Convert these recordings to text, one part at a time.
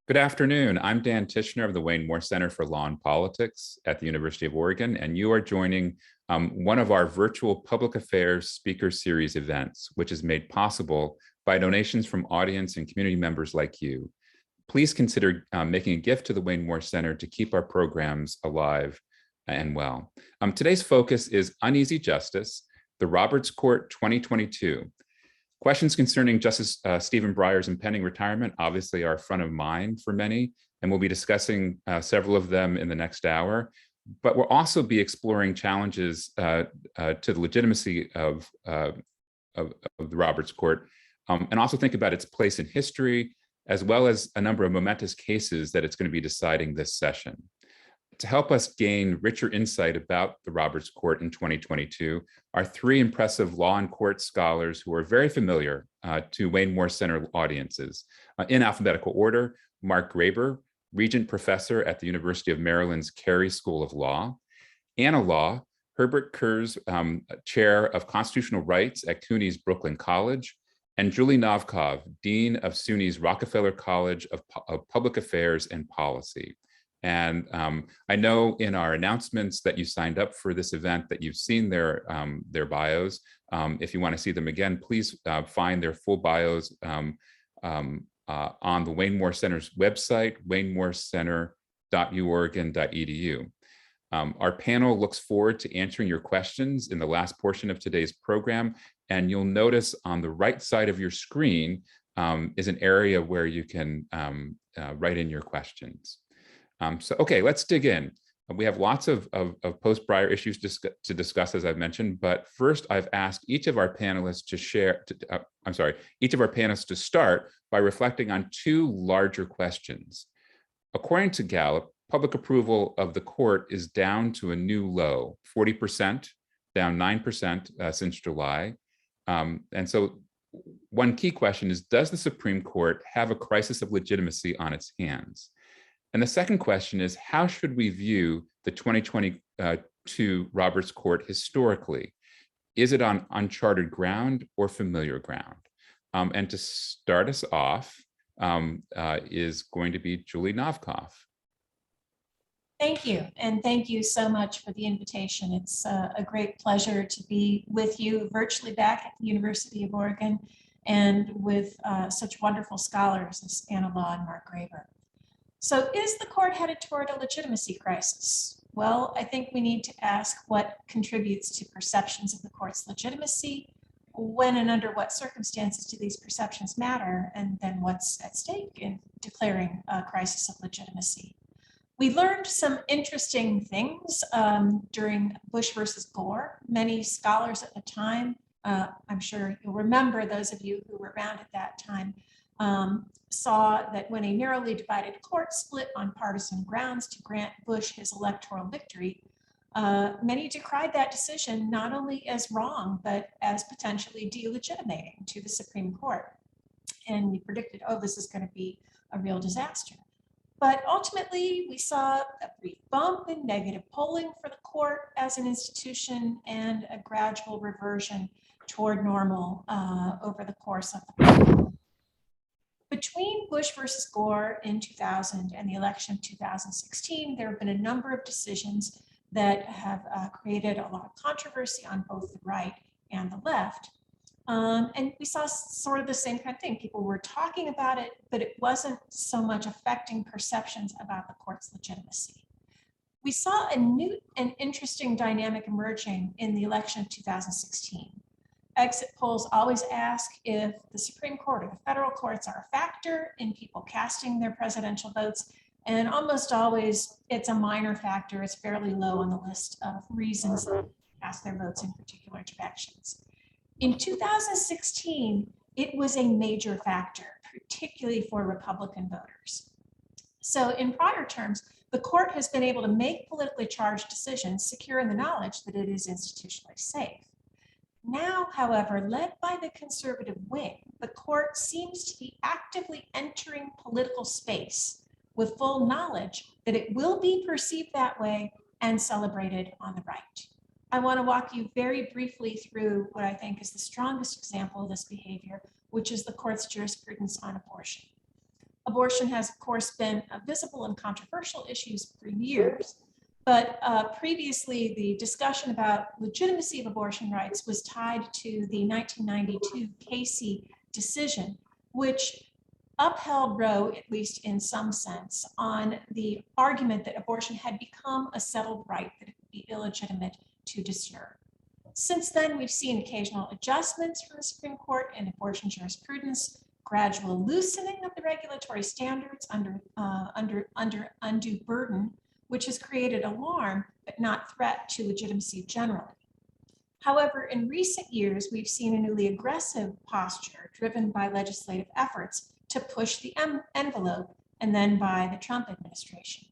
Good afternoon. I'm Dan Tichenor of the Wayne Moore Center for Law and Politics at the University of Oregon, and you are joining one of our virtual public affairs speaker series events, which is made possible by donations from audience and community members like you. Please consider making a gift to the Wayne Moore Center to keep our programs alive and well. Today's focus is Uneasy Justice, the Roberts Court 2022. Questions concerning Justice Stephen Breyer's impending retirement obviously are front of mind for many, and we'll be discussing several of them in the next hour. But we'll also be exploring challenges to the legitimacy of the Roberts Court, and also think about its place in history, as well as a number of momentous cases that it's going to be deciding this session. To help us gain richer insight about the Roberts Court in 2022 are three impressive law and court scholars who are very familiar to Wayne Moore Center audiences. In alphabetical order, Mark Graber, Regent Professor at the University of Maryland's Carey School of Law; Anna Law, Herbert Kurz, Chair of Constitutional Rights at CUNY's Brooklyn College; and Julie Novkov, Dean of SUNY's Rockefeller College of Public Affairs and Policy. And I know in our announcements that you signed up for this event that you've seen their bios. If you want to see them again, please find their full bios on the Wayne Moore Center's website, waynemorecenter.uoregon.edu. Our panel looks forward to answering your questions in the last portion of today's program, and you'll notice on the right side of your screen is an area where you can write in your questions. Okay, let's dig in. We have lots of post-Breyer issues to discuss, as I've mentioned, but first I've asked each of our panelists to start by reflecting on two larger questions. According to Gallup, public approval of the court is down to a new low, 40%, down 9% since July. And so one key question is, does the Supreme Court have a crisis of legitimacy on its hands? And the second question is, how should we view the 2022 Roberts Court historically? Is it on uncharted ground or familiar ground? And to start us off is going to be Julie Novkov. Thank you, and thank you so much for the invitation. It's a great pleasure to be with you virtually back at the University of Oregon and with such wonderful scholars as Anna Law and Mark Graber. So is the court headed toward a legitimacy crisis? Well, I think we need to ask what contributes to perceptions of the court's legitimacy, when and under what circumstances do these perceptions matter, and then what's at stake in declaring a crisis of legitimacy. We learned some interesting things during Bush versus Gore. Many scholars at the time, I'm sure you'll remember, those of you who were around at that time, saw that when a narrowly divided court split on partisan grounds to grant Bush his electoral victory, many decried that decision not only as wrong, but as potentially delegitimating to the Supreme Court. And we predicted, oh, this is going to be a real disaster. But ultimately, we saw a brief bump in negative polling for the court as an institution and a gradual reversion toward normal over the course of the Between Bush versus Gore in 2000 and the election of 2016, there have been a number of decisions that have created a lot of controversy on both the right and the left. And we saw sort of the same kind of thing. People were talking about it, but it wasn't so much affecting perceptions about the court's legitimacy. We saw a new and interesting dynamic emerging in the election of 2016. Exit polls always ask if the Supreme Court or the federal courts are a factor in people casting their presidential votes, and almost always it's a minor factor. It's fairly low on the list of reasons to cast their votes in particular directions. In 2016, it was a major factor, particularly for Republican voters. So in prior terms, the court has been able to make politically charged decisions secure in the knowledge that it is institutionally safe. Now, however, led by the conservative wing, the court seems to be actively entering political space with full knowledge that it will be perceived that way and celebrated on the right. I want to walk you very briefly through what I think is the strongest example of this behavior, which is the court's jurisprudence on abortion. Abortion has, of course, been a visible and controversial issues for years, but previously the discussion about legitimacy of abortion rights was tied to the 1992 Casey decision, which upheld Roe, at least in some sense, on the argument that abortion had become a settled right that it would be illegitimate to disturb. Since then, we've seen occasional adjustments from the Supreme Court in abortion jurisprudence, gradual loosening of the regulatory standards under undue burden, which has created alarm but not threat to legitimacy generally. However, in recent years, we've seen a newly aggressive posture driven by legislative efforts to push the envelope, and then by the Trump administration.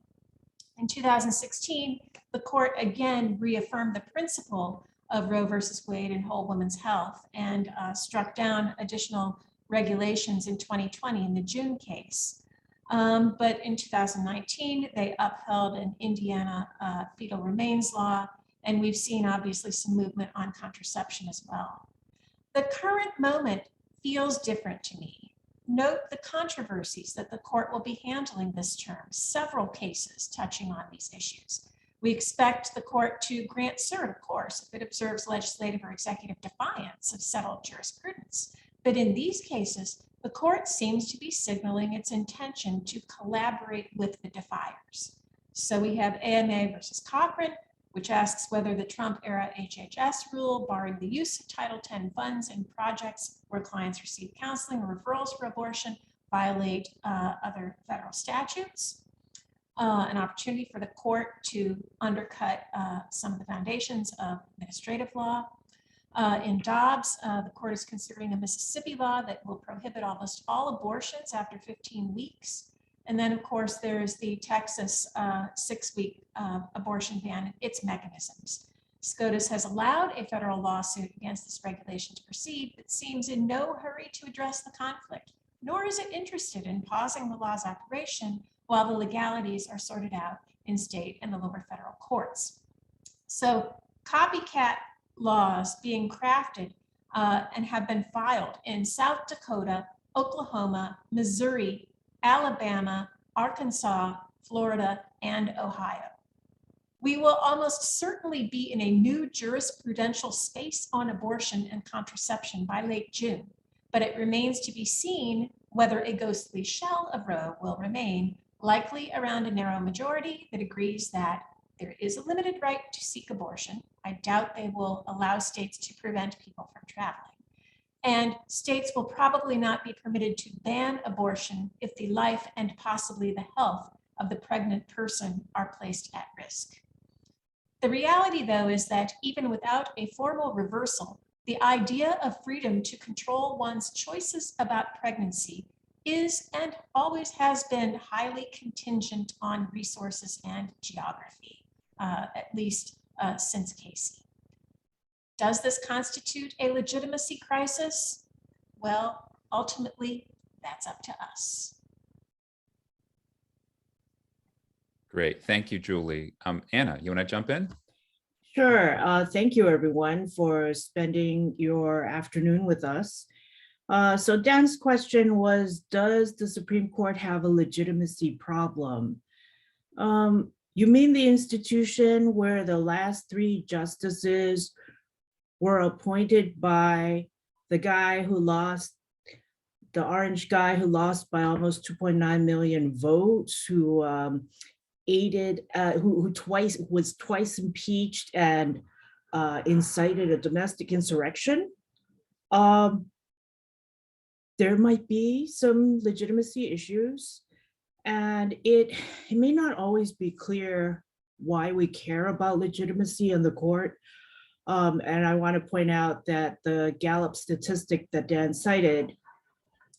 In 2016, the court again reaffirmed the principle of Roe versus Wade and whole woman's health and struck down additional regulations in 2020 in the June case. But in 2019, they upheld an Indiana fetal remains law, and we've seen obviously some movement on contraception as well. The current moment feels different to me. Note the controversies that the court will be handling this term, several cases touching on these issues. We expect the court to grant cert, of course, if it observes legislative or executive defiance of settled jurisprudence. But in these cases, the court seems to be signaling its intention to collaborate with the defiers. So we have AMA versus Cochran, which asks whether the Trump-era HHS rule barring the use of Title X funds in projects where clients receive counseling or referrals for abortion violate other federal statutes. An opportunity for the court to undercut some of the foundations of administrative law. In Dobbs, the court is considering a Mississippi law that will prohibit almost all abortions after 15 weeks. And then, of course, there's the Texas 6-week abortion ban and its mechanisms. SCOTUS has allowed a federal lawsuit against this regulation to proceed, but seems in no hurry to address the conflict, nor is it interested in pausing the law's operation while the legalities are sorted out in state and the lower federal courts. So copycat laws being crafted and have been filed in South Dakota, Oklahoma, Missouri, Alabama, Arkansas, Florida, and Ohio. We will almost certainly be in a new jurisprudential space on abortion and contraception by late June, but it remains to be seen whether a ghostly shell of Roe will remain, likely around a narrow majority that agrees that there is a limited right to seek abortion. I doubt they will allow states to prevent people from traveling. And states will probably not be permitted to ban abortion if the life and possibly the health of the pregnant person are placed at risk. The reality, though, is that even without a formal reversal, the idea of freedom to control one's choices about pregnancy is and always has been highly contingent on resources and geography, at least since Casey. Does this constitute a legitimacy crisis? Well, ultimately, that's up to us. Great. Thank you, Julie. Anna, you want to jump in? Sure. Thank you, everyone, for spending your afternoon with us. So Dan's question was, does the Supreme Court have a legitimacy problem? You mean the institution where the last 3 justices were appointed by the guy who lost, the orange guy who lost by almost 2.9 million votes, who aided, who was twice impeached and incited a domestic insurrection? There might be some legitimacy issues, and it may not always be clear why we care about legitimacy in the court. And I want to point out that the Gallup statistic that Dan cited,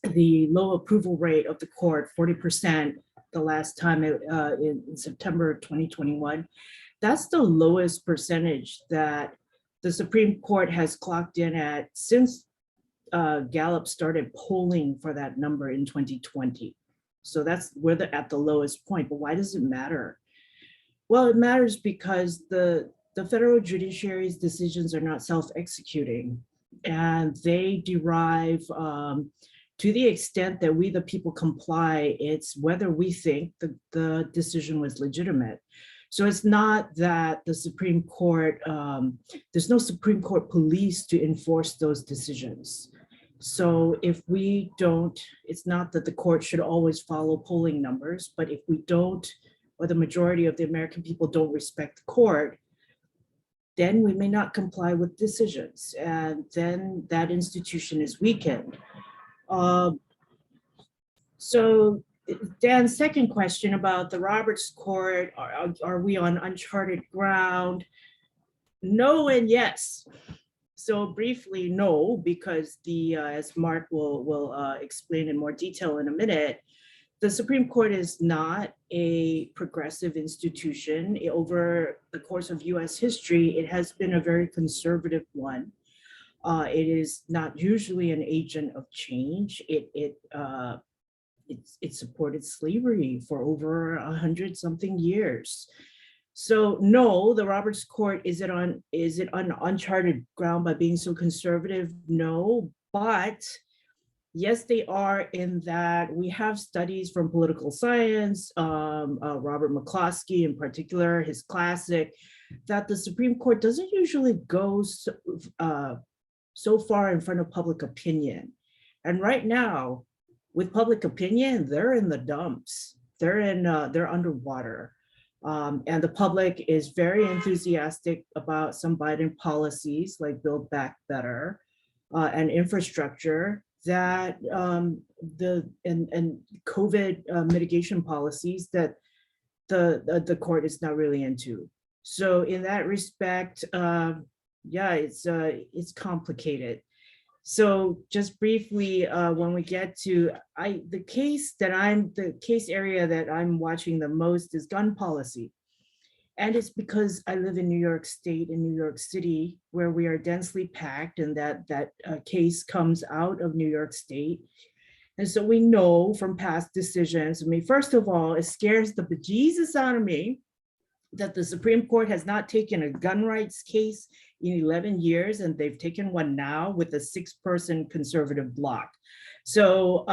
the low approval rate of the court, 40%, the last time in September 2021, that's the lowest percentage that the Supreme Court has clocked in at since Gallup started polling for that number in 2020. So we're at the lowest point, but why does it matter? Well, it matters because the federal judiciary's decisions are not self-executing, and they derive to the extent that we, the people, comply, it's whether we think the decision was legitimate. So it's not that the Supreme Court, there's no Supreme Court police to enforce those decisions. So if we don't, it's not that the court should always follow polling numbers, but if we don't, or the majority of the American people don't respect the court, then we may not comply with decisions, and then that institution is weakened. So Dan's second question about the Roberts Court, are we on uncharted ground? No and yes. So briefly, no, because as Mark will explain in more detail in a minute, the Supreme Court is not a progressive institution. Over the course of US history, it has been a very conservative one. It is not usually an agent of change. It supported slavery for over 100-something years. So no, the Roberts Court, is it on uncharted ground by being so conservative? No, but yes, they are, in that we have studies from political science, Robert McCloskey in particular, his classic, that the Supreme Court doesn't usually go so far in front of public opinion. And right now, with public opinion, they're in the dumps. They're underwater. And the public is very enthusiastic about some Biden policies like Build Back Better and infrastructure, that and COVID mitigation policies that the court is not really into. So in that respect, yeah, it's complicated. So just briefly, when we get to the case area that I'm watching the most is gun policy. And it's because I live in New York State, in New York City, where we are densely packed, and that case comes out of New York State. And so we know from past decisions, I mean, first of all, it scares the bejesus out of me that the Supreme Court has not taken a gun rights case in 11 years, and they've taken one now with a 6-person conservative bloc. So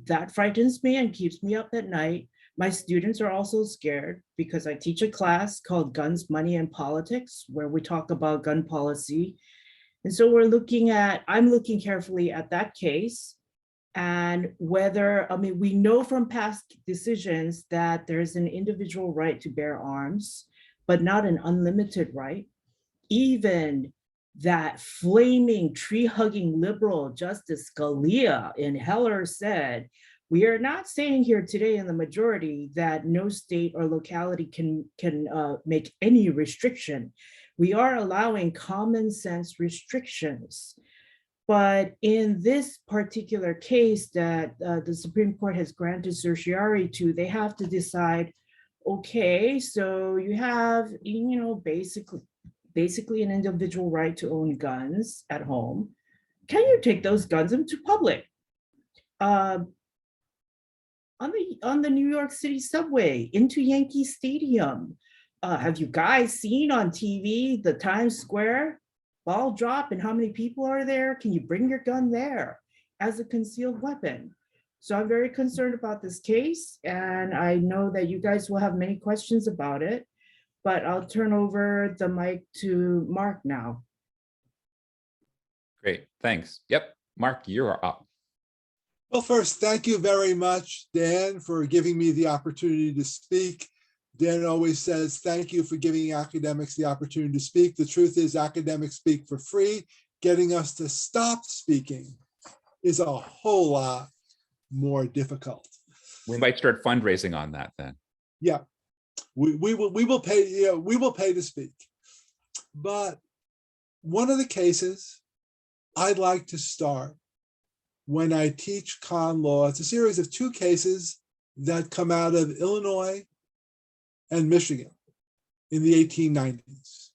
that frightens me and keeps me up at night. My students are also scared because I teach a class called Guns, Money, and Politics, where we talk about gun policy. And so I'm looking carefully at that case, and whether, I mean, we know from past decisions that there's an individual right to bear arms, but not an unlimited right. Even that flaming tree-hugging liberal Justice Scalia in Heller said, we are not saying here today in the majority that no state or locality can make any restriction. We are allowing common sense restrictions. But in this particular case that the Supreme Court has granted certiorari to, they have to decide, okay, so you have, basically an individual right to own guns at home. Can you take those guns into public? On the New York City subway, into Yankee Stadium. Have you guys seen on TV the Times Square ball drop and how many people are there? Can you bring your gun there as a concealed weapon? So I'm very concerned about this case, and I know that you guys will have many questions about it, but I'll turn over the mic to Mark now. Great, thanks. Yep, Mark, you're up. Well, first, thank you very much, Dan, for giving me the opportunity to speak. Dan always says, thank you for giving academics the opportunity to speak. The truth is, academics speak for free. Getting us to stop speaking is a whole lot more difficult. We might start fundraising on that then. Yeah, we will pay. We will pay to speak. But one of the cases I'd like to start when I teach con law, it's a series of 2 cases that come out of Illinois and Michigan in the 1890s.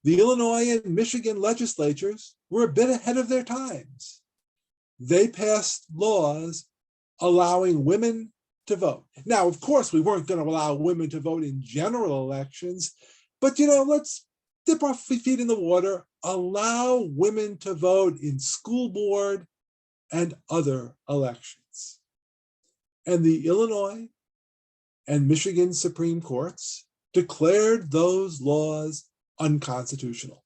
The Illinois and Michigan legislatures were a bit ahead of their times. They passed laws allowing women to vote. Now, of course, we weren't going to allow women to vote in general elections, but let's dip our feet in the water, allow women to vote in school board and other elections. And the Illinois and Michigan Supreme Courts declared those laws unconstitutional.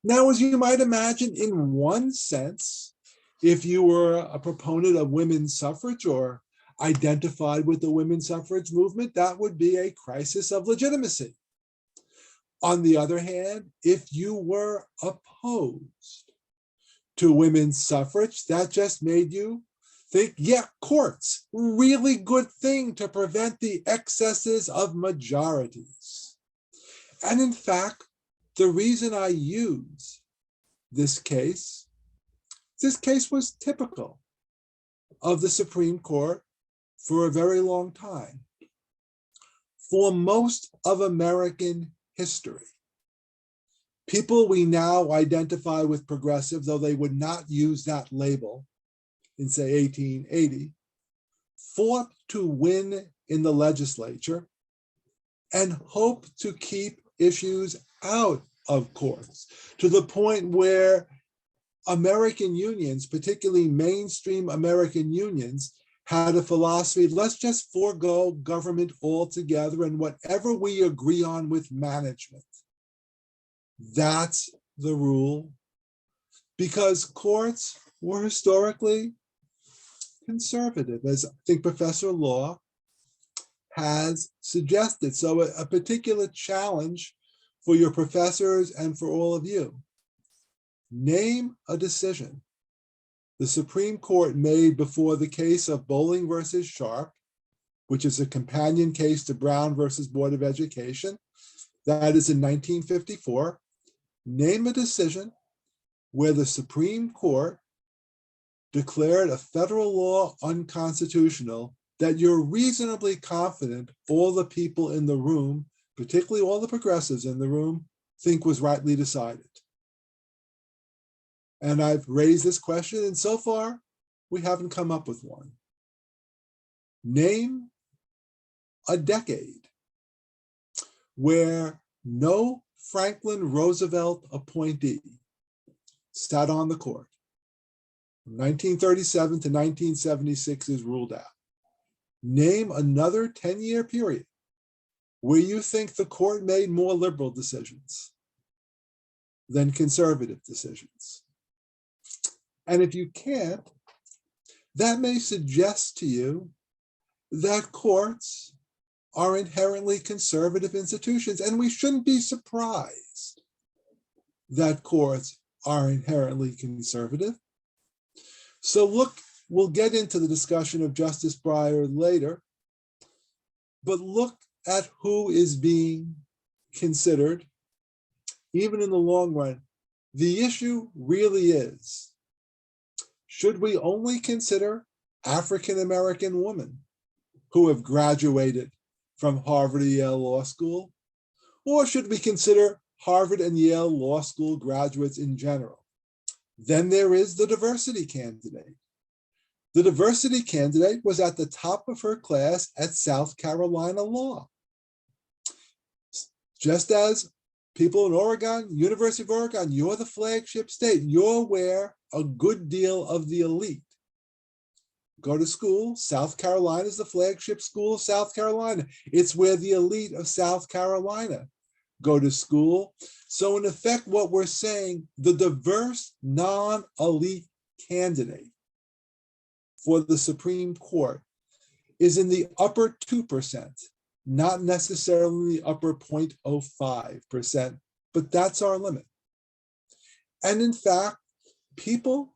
Now, as you might imagine, in one sense, if you were a proponent of women's suffrage or identified with the women's suffrage movement, that would be a crisis of legitimacy. On the other hand, if you were opposed to women's suffrage, that just made you think, yeah, courts, really good thing to prevent the excesses of majorities. And in fact, the reason I use this case was typical of the Supreme Court for a very long time. For most of American history, people we now identify with progressive, though they would not use that label in, say, 1880, fought to win in the legislature and hoped to keep issues out of courts, to the point where American unions, particularly mainstream American unions, had a philosophy, let's just forego government altogether, and whatever we agree on with management, that's the rule, because courts were historically conservative, as I think Professor Law has suggested. So a particular challenge for your professors and for all of you: name a decision the Supreme Court made before the case of Bowling versus Sharp, which is a companion case to Brown versus Board of Education. That is in 1954. Name a decision where the Supreme Court declared a federal law unconstitutional that you're reasonably confident all the people in the room, particularly all the progressives in the room, think was rightly decided. And I've raised this question, and so far, we haven't come up with one. Name a decade where no Franklin Roosevelt appointee sat on the court. From 1937 to 1976 is ruled out. Name another 10-year period where you think the court made more liberal decisions than conservative decisions. And if you can't, that may suggest to you that courts are inherently conservative institutions, and we shouldn't be surprised that courts are inherently conservative. So look, we'll get into the discussion of Justice Breyer later, but look at who is being considered, even in the long run. The issue really is, should we only consider African-American women who have graduated from Harvard or Yale Law School? Or should we consider Harvard and Yale Law School graduates in general? Then there is the diversity candidate. The diversity candidate was at the top of her class at South Carolina Law. Just as people in Oregon, University of Oregon, you're the flagship state. You're where a good deal of the elite go to school. South Carolina is the flagship school of South Carolina. It's where the elite of South Carolina go to school. So in effect, what we're saying, the diverse non-elite candidate for the Supreme Court is in the upper 2%, not necessarily the upper 0.05%, but that's our limit. And in fact, people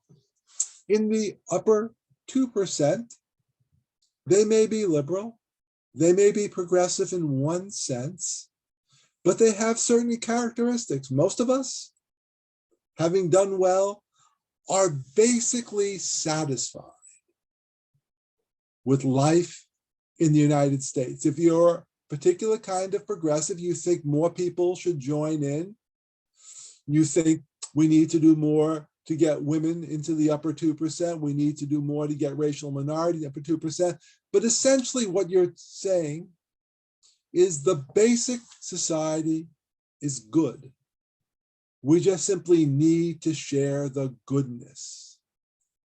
in the upper 2%, they may be liberal, they may be progressive in one sense, but they have certain characteristics. Most of us, having done well, are basically satisfied with life in the United States. If you're a particular kind of progressive, you think more people should join in, you think we need to do more to get women into the upper 2%, we need to do more to get racial minority upper 2%. But essentially what you're saying is the basic society is good. We just simply need to share the goodness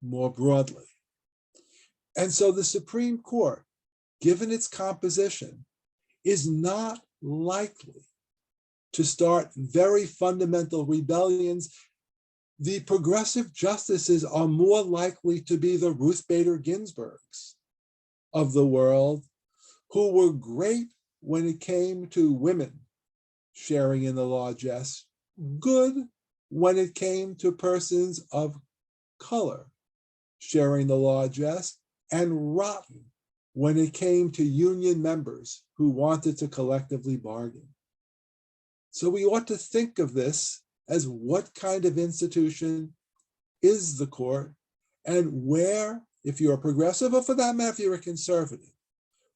more broadly. And so the Supreme Court, given its composition, is not likely to start very fundamental rebellions. The progressive justices are more likely to be the Ruth Bader Ginsburgs of the world, who were great when it came to women sharing in the largesse, good when it came to persons of color sharing the largesse, and rotten when it came to union members who wanted to collectively bargain. So we ought to think of this as what kind of institution is the court, and where, if you're a progressive, or for that matter, if you're a conservative,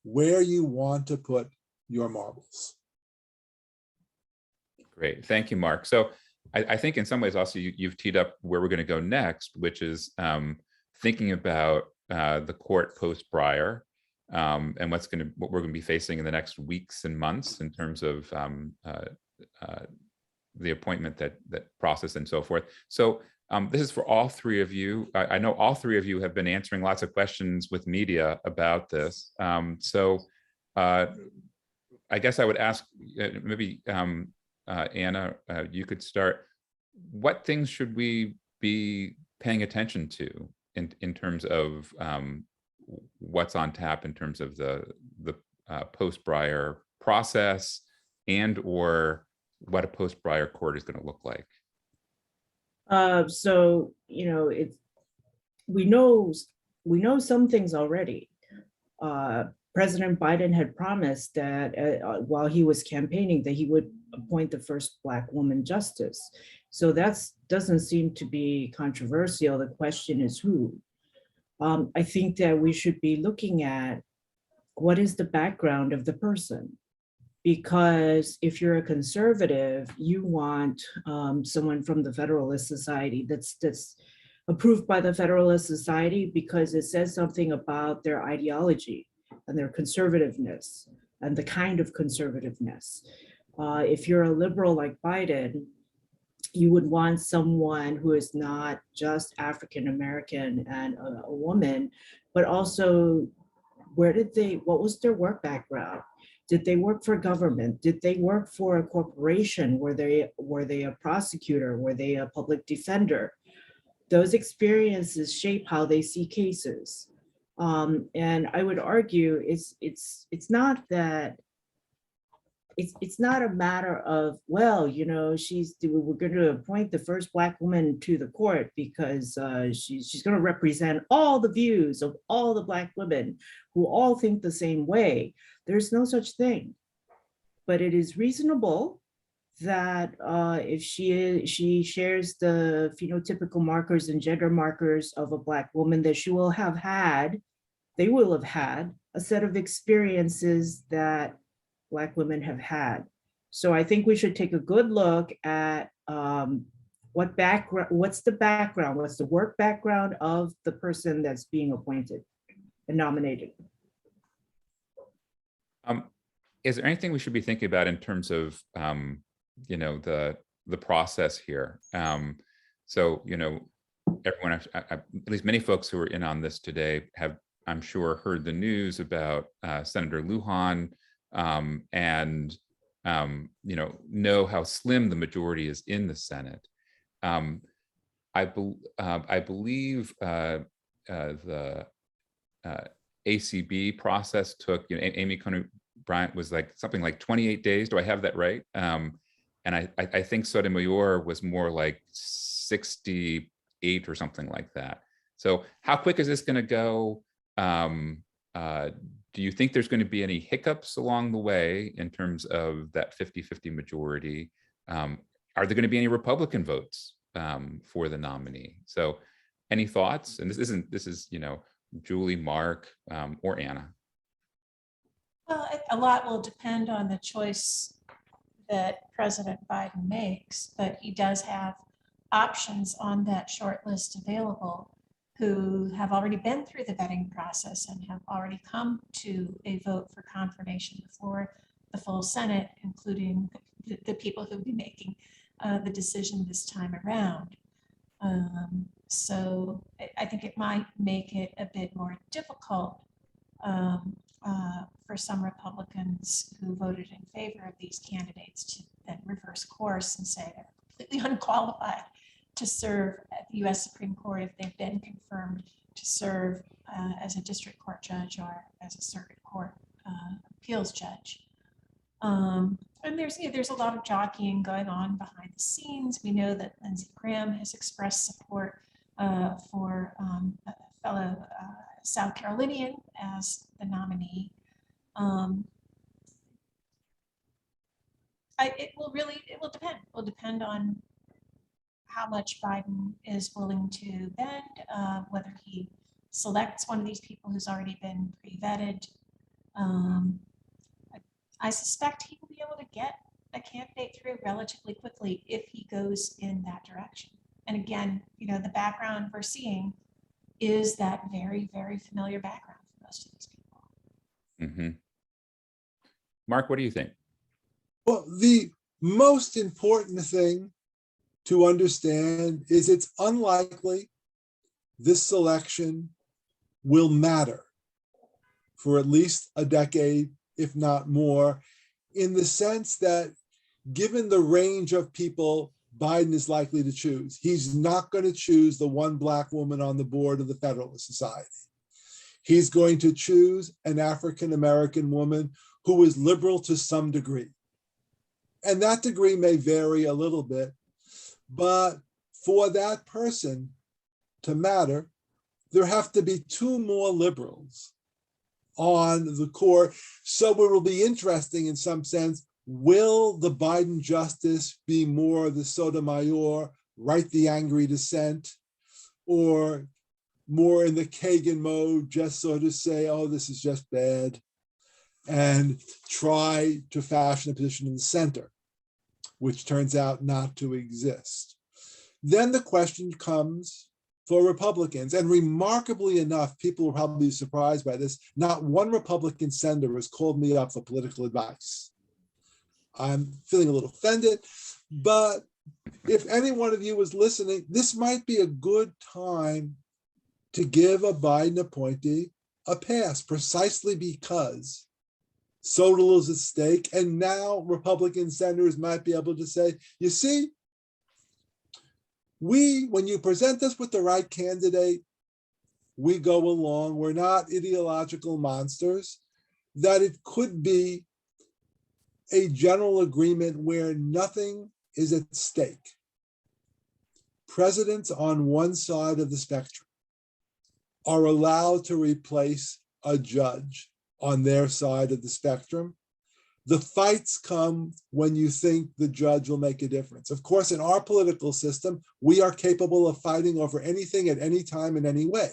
where you want to put your marbles. Great, thank you, Mark. So I think in some ways also you've teed up where we're going to go next, which is thinking about the court post Breyer and what we're going to be facing in the next weeks and months in terms of the appointment that process and so forth. So this is for all three of you. I know all three of you have been answering lots of questions with media about this. So I guess I would ask maybe Anna, you could start. What things should we be paying attention to in terms of what's on tap in terms of the post-Breyer process, and or what a post-Breyer court is going to look like? So, you know, we know some things already. President Biden had promised that while he was campaigning, that he would appoint the first Black woman justice. So that doesn't seem to be controversial. The question is who. I think that we should be looking at what is the background of the person. Because if you're a conservative, you want someone from the Federalist Society that's approved by the Federalist Society because it says something about their ideology and their conservativeness and the kind of conservativeness. If you're a liberal like Biden, you would want someone who is not just African-American and a woman, but also what was their work background? Did they work for government? Did they work for a corporation? Were they a prosecutor? Were they a public defender? Those experiences shape how they see cases. And I would argue it's not that it's not a matter of, well, you know, we're going to appoint the first Black woman to the court because she's going to represent all the views of all the Black women who all think the same way. There's no such thing. But it is reasonable that if she shares the phenotypical markers and gender markers of a Black woman, that they will have had a set of experiences that Black women have had. So I think we should take a good look at what's the background, what's the work background of the person that's being appointed and nominated. Is there anything we should be thinking about in terms of, you know, the process here? So, you know, everyone, at least many folks who are in on this today have, I'm sure, heard the news about Senator Lujan, and you know how slim the majority is in the Senate. I believe the ACB process took, you know, Amy Coney Bryant was like something like 28 days. Do I have that right? And I think Sotomayor was more like 68 or something like that. So how quick is this going to go? Do you think there's going to be any hiccups along the way in terms of that 50-50 majority? Are there going to be any Republican votes for the nominee? So any thoughts? And this is, you know, Julie, Mark, or Anna. Well, a lot will depend on the choice that President Biden makes, but he does have options on that short list available who have already been through the vetting process and have already come to a vote for confirmation before the full Senate, including the people who will be making the decision this time around. So I think it might make it a bit more difficult for some Republicans who voted in favor of these candidates to then reverse course and say they're completely unqualified to serve at the US Supreme Court if they've been confirmed to serve as a district court judge or as a circuit court appeals judge. And there's a lot of jockeying going on behind the scenes. We know that Lindsey Graham has expressed support for a fellow South Carolinian as the nominee. It will depend. It will depend on how much Biden is willing to bend, whether he selects one of these people who's already been pre-vetted. I suspect he will be able to get a candidate through relatively quickly if he goes in that direction. And again, the background we're seeing is that very, very familiar background for most of these people. Mm-hmm. Mark, what do you think? Well, the most important thing to understand is it's unlikely this selection will matter for at least a decade, if not more, in the sense that given the range of people Biden is likely to choose, he's not going to choose the one Black woman on the board of the Federalist Society. He's going to choose an African-American woman who is liberal to some degree. And that degree may vary a little bit, but for that person to matter, there have to be two more liberals on the court. So it will be interesting in some sense, will the Biden justice be more the Sotomayor, write the angry dissent, or more in the Kagan mode, just sort of say, oh, this is just bad, and try to fashion a position in the center, which turns out not to exist. Then the question comes for Republicans, and remarkably enough, people will probably be surprised by this, not one Republican senator has called me up for political advice. I'm feeling a little offended, but if any one of you is listening, this might be a good time to give a Biden appointee a pass, precisely because so little is at stake. And now Republican senators might be able to say, you see, when you present us with the right candidate, we go along. We're not ideological monsters. That it could be a general agreement where nothing is at stake. Presidents on one side of the spectrum are allowed to replace a judge on their side of the spectrum. The fights come when you think the judge will make a difference. Of course, in our political system, we are capable of fighting over anything at any time in any way.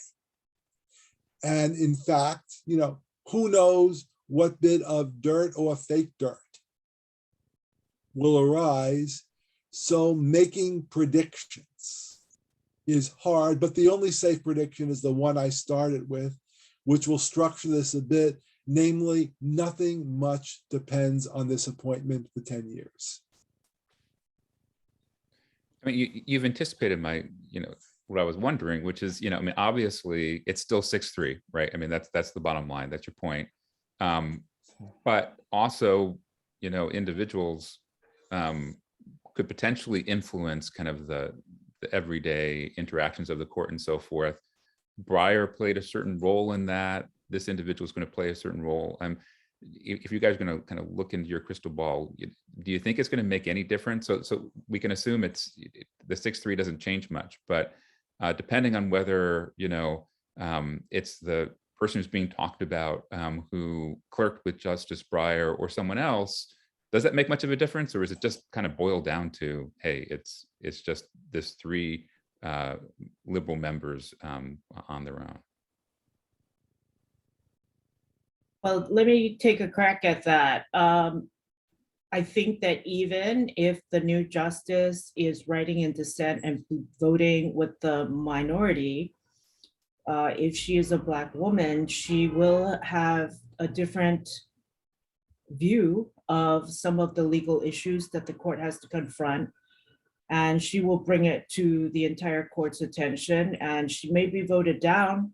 And in fact, who knows what bit of dirt or fake dirt will arise. So making predictions is hard, but the only safe prediction is the one I started with, which will structure this a bit. Namely, nothing much depends on this appointment for 10 years. I mean, you've anticipated my, what I was wondering, which is, obviously it's still 6-3, right? I mean, that's the bottom line. That's your point. But also, individuals could potentially influence kind of the everyday interactions of the court and so forth. Breyer played a certain role in that. This individual is going to play a certain role. If you guys are going to kind of look into your crystal ball, do you think it's going to make any difference? So we can assume the 6-3 doesn't change much, but depending on whether it's the person who's being talked about who clerked with Justice Breyer or someone else, does that make much of a difference, or is it just kind of boiled down to, hey, it's just this 3 liberal members on their own? Well, let me take a crack at that. I think that even if the new justice is writing in dissent and voting with the minority, if she is a Black woman, she will have a different view of some of the legal issues that the court has to confront. and she will bring it to the entire court's attention, and she may be voted down,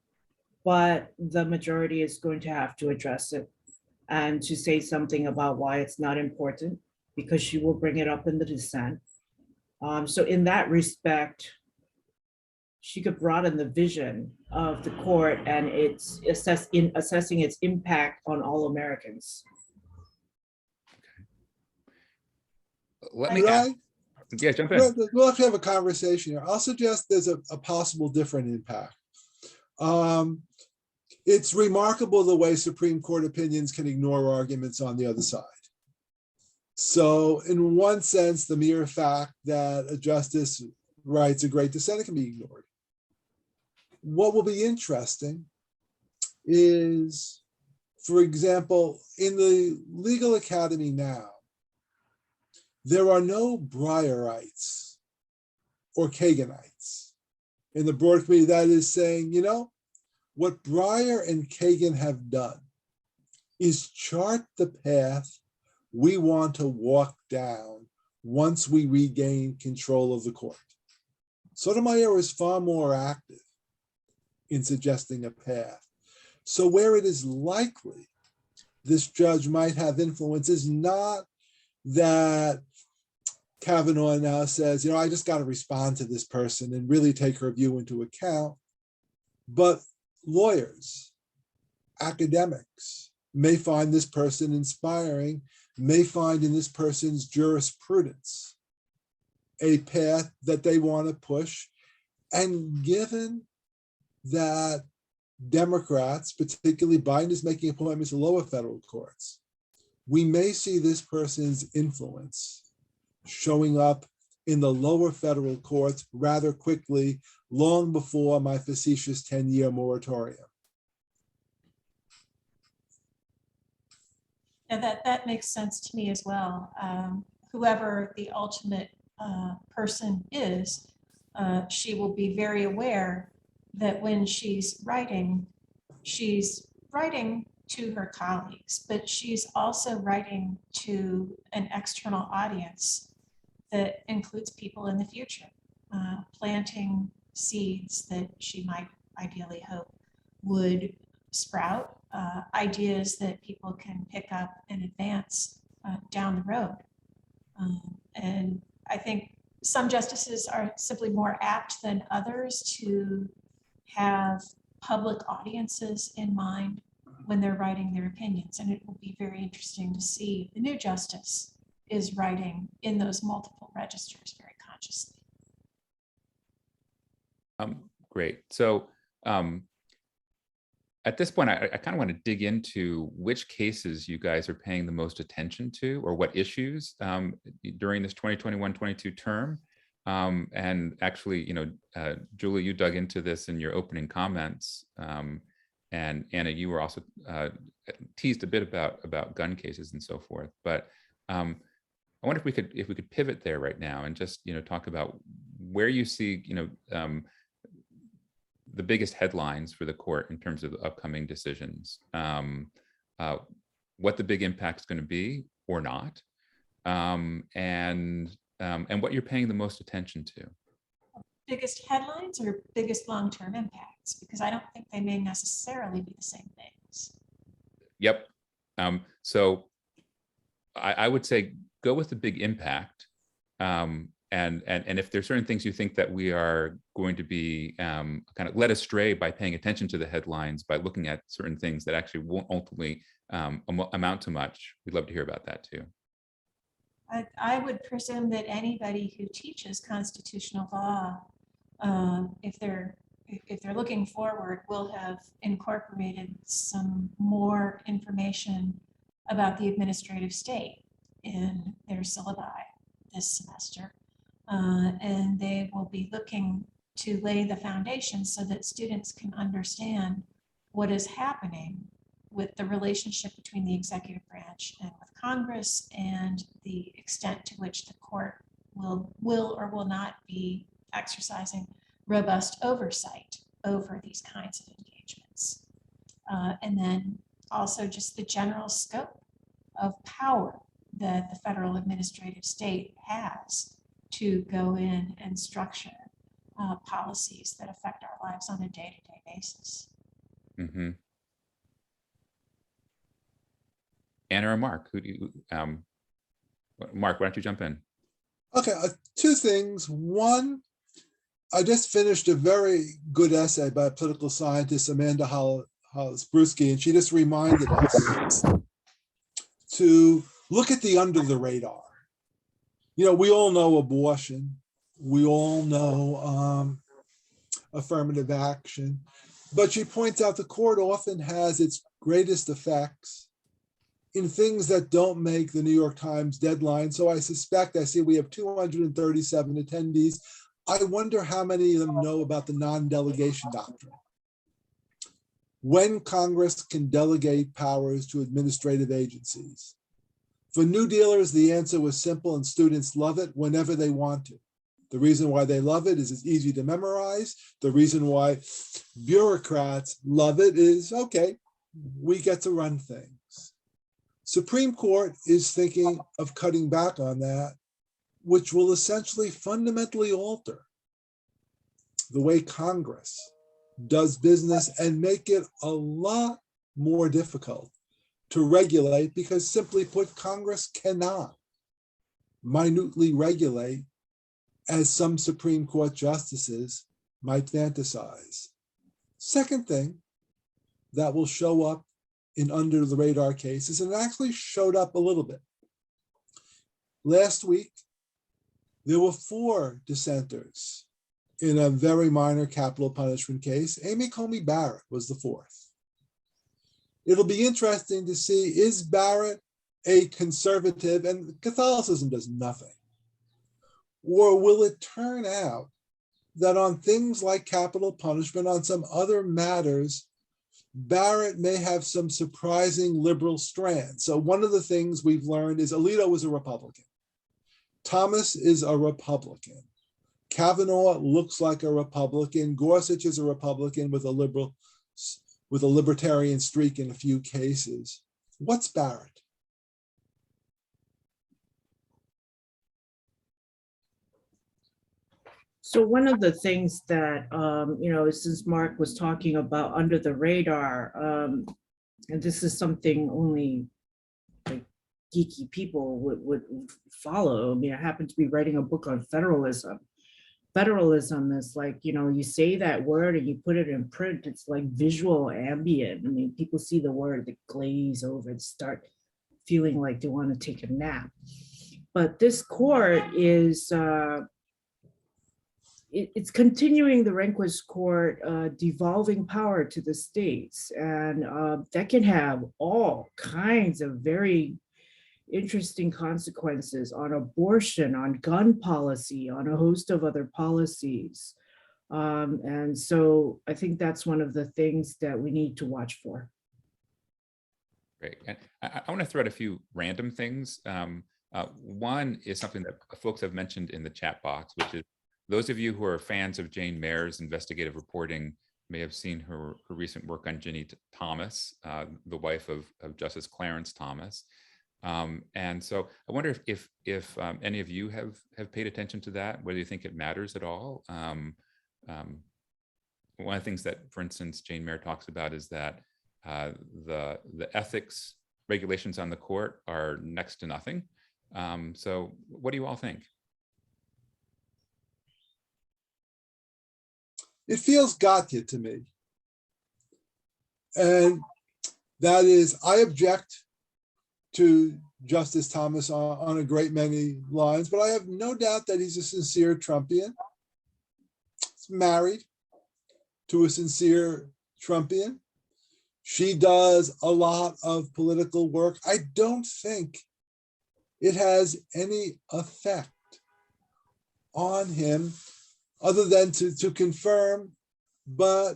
but the majority is going to have to address it and to say something about why it's not important, because she will bring it up in the dissent. So in that respect, she could broaden the vision of the court and its assessing its impact on all Americans. Let me Could ask, I? yeah, jump in. We'll have to have a conversation here. I'll suggest there's a possible different impact. It's remarkable the way Supreme Court opinions can ignore arguments on the other side. So in one sense, the mere fact that a justice writes a great dissent can be ignored. What will be interesting is, for example, in the legal academy now, there are no Breyerites or Kaganites in the broad community that is saying, you know, what Breyer and Kagan have done is chart the path we want to walk down once we regain control of the court. Sotomayor is far more active in suggesting a path. So where it is likely this judge might have influence is not that Kavanaugh now says, you know, I just got to respond to this person and really take her view into account, but lawyers, academics may find this person inspiring, may find in this person's jurisprudence a path that they want to push. And given that Democrats, particularly Biden, is making appointments to lower federal courts, we may see this person's influence showing up in the lower federal courts rather quickly, long before my facetious 10-year moratorium. And that makes sense to me as well. Whoever the ultimate person is, she will be very aware that when she's writing to her colleagues, but she's also writing to an external audience that includes people in the future, planting seeds that she might ideally hope would sprout ideas that people can pick up and advance down the road. And I think some justices are simply more apt than others to have public audiences in mind when they're writing their opinions. And it will be very interesting to see the new justice is writing in those multiple registers very consciously. Great. So at this point, I kind of want to dig into which cases you guys are paying the most attention to, or what issues during this 2021-22 term. And actually, you know, Julie, you dug into this in your opening comments. And Anna, you were also teased a bit about gun cases and so forth. But I wonder if we could pivot there right now and just, you know, talk about where you see, you know, the biggest headlines for the court in terms of the upcoming decisions, what the big impact is going to be or not, and what you're paying the most attention to. Biggest headlines or biggest long-term impacts? Because I don't think they may necessarily be the same things. Yep. So I would say go with the big impact. And if there's certain things you think that we are going to be kind of led astray by paying attention to the headlines, by looking at certain things that actually won't ultimately amount to much, we'd love to hear about that too. I would presume that anybody who teaches constitutional law, if they're looking forward, will have incorporated some more information about the administrative state in their syllabi this semester. And they will be looking to lay the foundation so that students can understand what is happening with the relationship between the executive branch and with Congress, and the extent to which the court will or will not be exercising robust oversight over these kinds of engagements. And then also just the general scope of power that the federal administrative state has to go in and structure policies that affect our lives on a day-to-day basis. Mm-hmm. Anna or Mark, who do you, Mark, why don't you jump in? Okay, two things. One, I just finished a very good essay by political scientist Amanda Hollis-Brusky, and she just reminded us to look at the under the radar. You know, we all know abortion. We all know affirmative action. But she points out the court often has its greatest effects in things that don't make the New York Times deadline. So I suspect, I see we have 237 attendees. I wonder how many of them know about the non-delegation doctrine. When Congress can delegate powers to administrative agencies. For New Dealers, the answer was simple, and students love it whenever they want to. The reason why they love it is it's easy to memorize. The reason why bureaucrats love it is, okay, we get to run things. Supreme Court is thinking of cutting back on that, which will essentially fundamentally alter the way Congress does business and make it a lot more difficult to regulate, because simply put, Congress cannot minutely regulate as some Supreme Court justices might fantasize. Second thing that will show up in under the radar cases, and it actually showed up a little bit. Last week, there were 4 dissenters in a very minor capital punishment case. Amy Coney Barrett was the 4th. It'll be interesting to see, is Barrett a conservative, and Catholicism does nothing? Or will it turn out that on things like capital punishment, on some other matters, Barrett may have some surprising liberal strands? So one of the things we've learned is Alito is a Republican. Thomas is a Republican. Kavanaugh looks like a Republican. Gorsuch is a Republican with a libertarian streak in a few cases. What's Barrett? So one of the things that, since Mark was talking about under the radar, and this is something only like geeky people would follow. I mean, I happen to be writing a book on federalism. Federalism is like, you say that word and you put it in print, it's like visual ambient. I mean, people see the word, they glaze over and start feeling like they want to take a nap. But this court is, it's continuing the Rehnquist court devolving power to the states. And that can have all kinds of very interesting consequences on abortion, on gun policy, on a host of other policies. And so I think that's one of the things that we need to watch for. Great. And I want to throw out a few random things. One is something that folks have mentioned in the chat box, which is those of you who are fans of Jane Mayer's investigative reporting may have seen her recent work on Ginny Thomas, the wife of Justice Clarence Thomas. And so I wonder if any of you have paid attention to that, whether you think it matters at all. One of the things that, for instance, Jane Mayer talks about is that the ethics regulations on the court are next to nothing. So what do you all think? It feels gotcha to me. And that is, I object to Justice Thomas on a great many lines, but I have no doubt that he's a sincere Trumpian. He's married to a sincere Trumpian. She does a lot of political work. I don't think it has any effect on him other than to confirm, but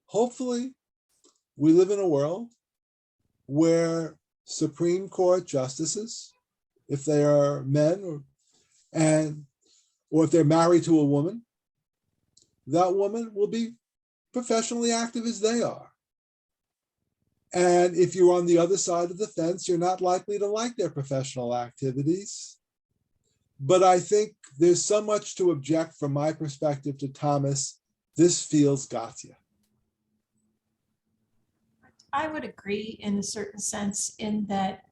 hopefully we live in a world where Supreme Court justices, if they are men or if they're married to a woman, that woman will be professionally active as they are. And if you're on the other side of the fence, you're not likely to like their professional activities. But I think there's so much to object from my perspective to Thomas. This feels gotcha. I would agree in a certain sense in that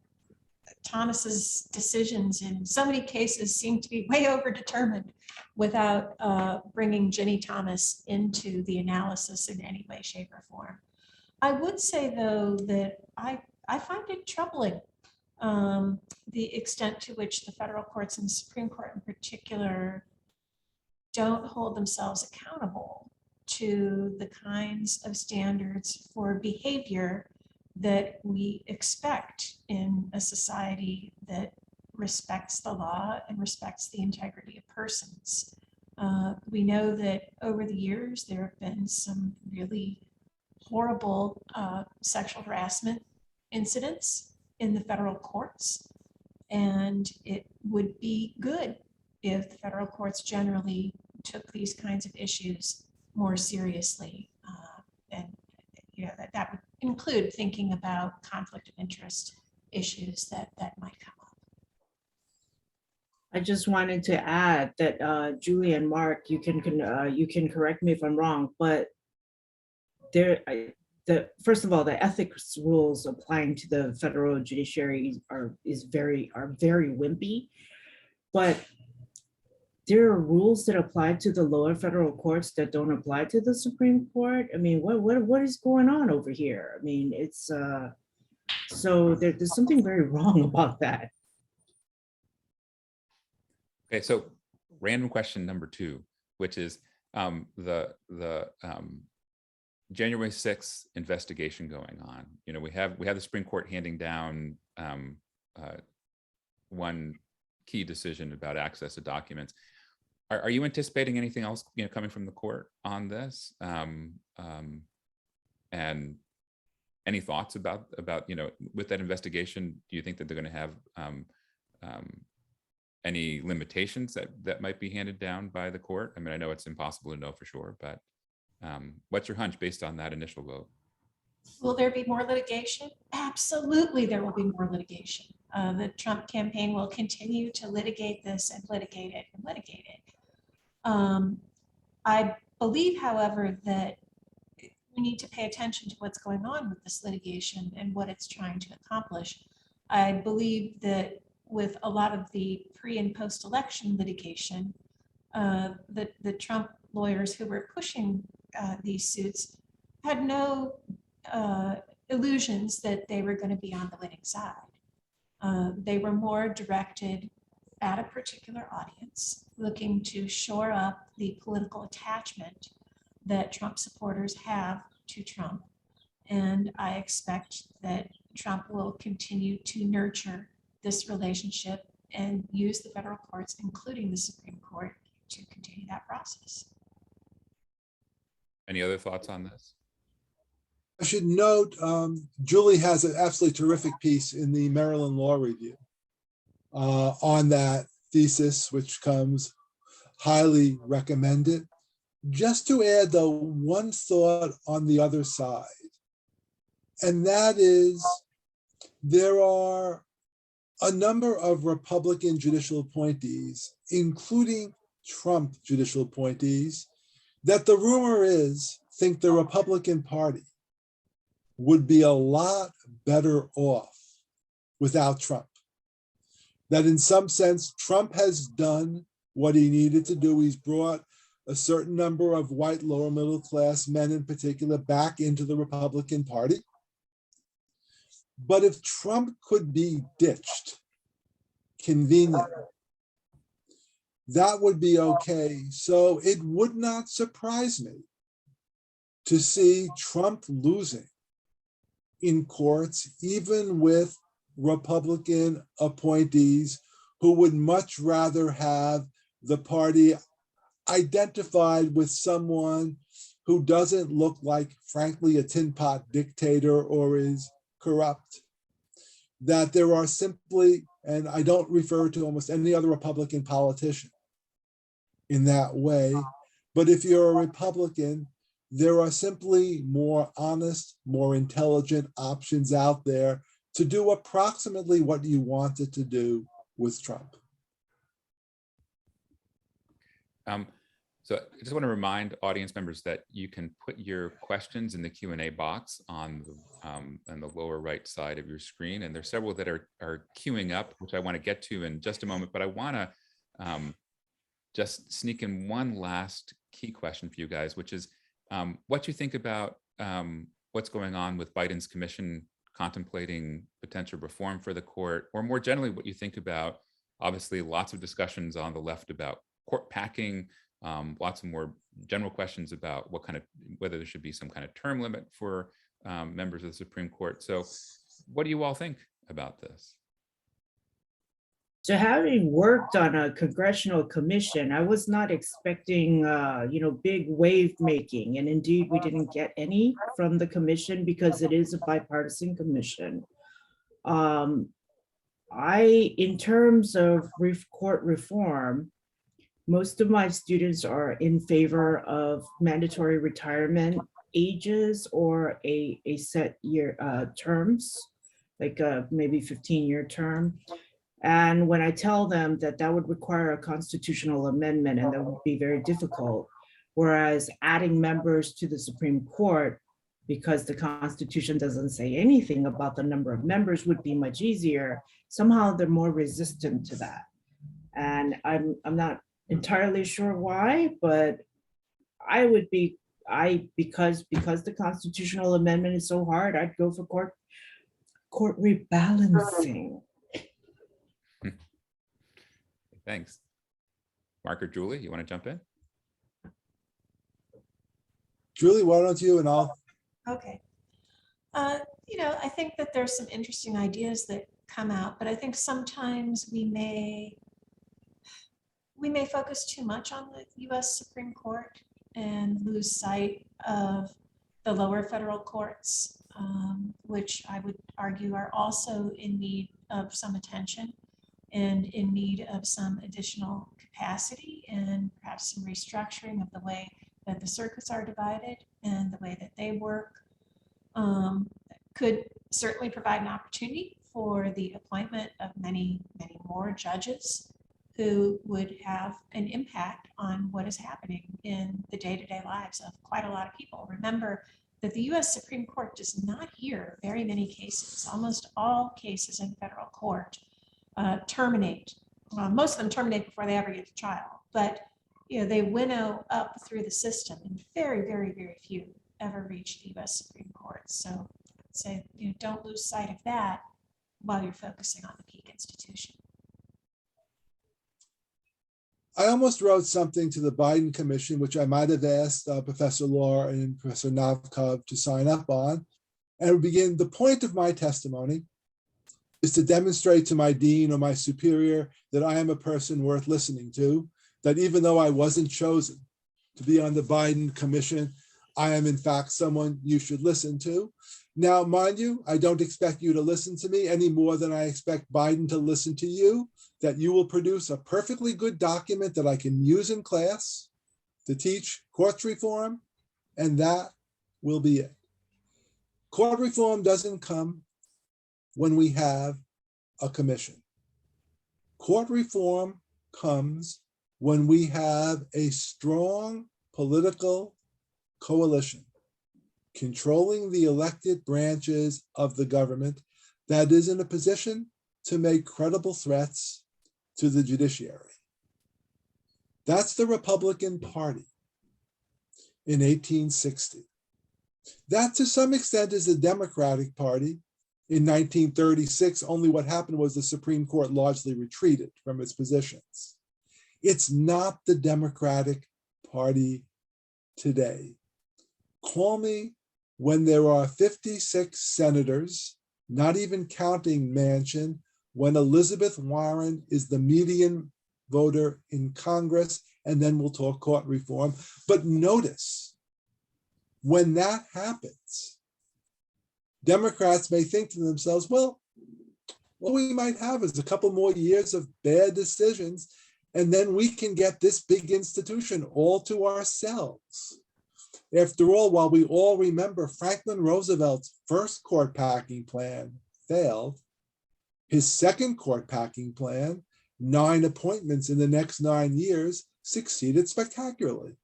Thomas's decisions in so many cases seem to be way overdetermined without bringing Ginny Thomas into the analysis in any way, shape, or form. I would say, though, that I find it troubling the extent to which the federal courts and the Supreme Court in particular don't hold themselves accountable to the kinds of standards for behavior that we expect in a society that respects the law and respects the integrity of persons. We know that over the years, there have been some really horrible sexual harassment incidents in the federal courts. And it would be good if the federal courts generally took these kinds of issues more seriously. And that would include thinking about conflict of interest issues that might come up. I just wanted to add that Julie and Mark, you can correct me if I'm wrong, but first of all, the ethics rules applying to the federal judiciary are very wimpy, but there are rules that apply to the lower federal courts that don't apply to the Supreme Court. I mean, what is going on over here? I mean, it's so there's something very wrong about that. Okay, so random question number 2, which is the January 6th investigation going on. You know, we have the Supreme Court handing down one key decision about access to documents. Are you anticipating anything else, you know, coming from the court on this? And any thoughts about you know, with that investigation? Do you think that they're going to have any limitations that might be handed down by the court? I mean, I know it's impossible to know for sure, but what's your hunch based on that initial vote? Will there be more litigation? Absolutely, there will be more litigation. The Trump campaign will continue to litigate this and litigate it and litigate it. I believe, however, that we need to pay attention to what's going on with this litigation and what it's trying to accomplish. I believe that with a lot of the pre and post-election litigation, the Trump lawyers who were pushing these suits had no illusions that they were going to be on the winning side. They were more directed at a particular audience, looking to shore up the political attachment that Trump supporters have to Trump. And I expect that Trump will continue to nurture this relationship and use the federal courts, including the Supreme Court, to continue that process. Any other thoughts on this? I should note, Julie has an absolutely terrific piece in the Maryland Law Review on that thesis, which comes highly recommended. Just to add, though, one thought on the other side, and that is there are a number of Republican judicial appointees, including Trump judicial appointees, that the rumor is think the Republican Party would be a lot better off without Trump. That in some sense, Trump has done what he needed to do. He's brought a certain number of white lower middle class men in particular back into the Republican Party. But if Trump could be ditched conveniently, that would be okay. So it would not surprise me to see Trump losing in courts, even with Republican appointees who would much rather have the party identified with someone who doesn't look like, frankly, a tin pot dictator or is corrupt. That there are simply, and I don't refer to almost any other Republican politician in that way, but if you're a Republican, there are simply more honest, more intelligent options out there to do approximately what you wanted to do with Trump. So I just want to remind audience members that you can put your questions in the Q&A box on the lower right side of your screen. And there's several that are queuing up, which I want to get to in just a moment. But I want to just sneak in one last key question for you guys, which is what you think about what's going on with Biden's commission contemplating potential reform for the court, or more generally, what you think about, obviously, lots of discussions on the left about court packing, lots of more general questions about whether there should be some kind of term limit for members of the Supreme Court. So what do you all think about this? So having worked on a congressional commission, I was not expecting, big wave making. And indeed, we didn't get any from the commission because it is a bipartisan commission. In terms of court reform, most of my students are in favor of mandatory retirement ages or a set year terms, like maybe 15-year term. And when I tell them that that would require a constitutional amendment and that would be very difficult, whereas adding members to the Supreme Court, because the Constitution doesn't say anything about the number of members, would be much easier, somehow they're more resistant to that. And I'm not entirely sure why, but I would be, because the constitutional amendment is so hard, I'd go for court rebalancing. Thanks. Mark or Julie, you want to jump in? Julie, why don't you, and I'll. Okay. I think that there's some interesting ideas that come out, but I think sometimes we may focus too much on the US Supreme Court and lose sight of the lower federal courts, which I would argue are also in need of some attention and in need of some additional capacity and perhaps some restructuring of the way that the circuits are divided and the way that they work. Could certainly provide an opportunity for the appointment of many, many more judges who would have an impact on what is happening in the day-to-day lives of quite a lot of people. Remember that the US Supreme Court does not hear very many cases. Almost all cases in federal court terminate. Most of them terminate before they ever get to trial, but they winnow up through the system, and very, very, very few ever reach the US Supreme Court. So I'd say don't lose sight of that while you're focusing on the peak institution. I almost wrote something to the Biden Commission, which I might have asked Professor Law and Professor Novkov to sign up on. And it would begin, the point of my testimony is to demonstrate to my dean or my superior that I am a person worth listening to, that even though I wasn't chosen to be on the Biden Commission, I am in fact someone you should listen to. Now, mind you, I don't expect you to listen to me any more than I expect Biden to listen to you, that you will produce a perfectly good document that I can use in class to teach court reform, and that will be it. Court reform doesn't come when we have a commission. Court reform comes when we have a strong political coalition controlling the elected branches of the government that is in a position to make credible threats to the judiciary. That's the Republican Party in 1860. That to some extent is the Democratic Party in 1936, only what happened was the Supreme Court largely retreated from its positions. It's not the Democratic Party today. Call me when there are 56 senators, not even counting Manchin, when Elizabeth Warren is the median voter in Congress, and then we'll talk court reform. But notice, when that happens, Democrats may think to themselves, well, what we might have is a couple more years of bad decisions, and then we can get this big institution all to ourselves. After all, while we all remember Franklin Roosevelt's first court packing plan failed, his second court packing plan, 9 appointments in the next 9 years, succeeded spectacularly.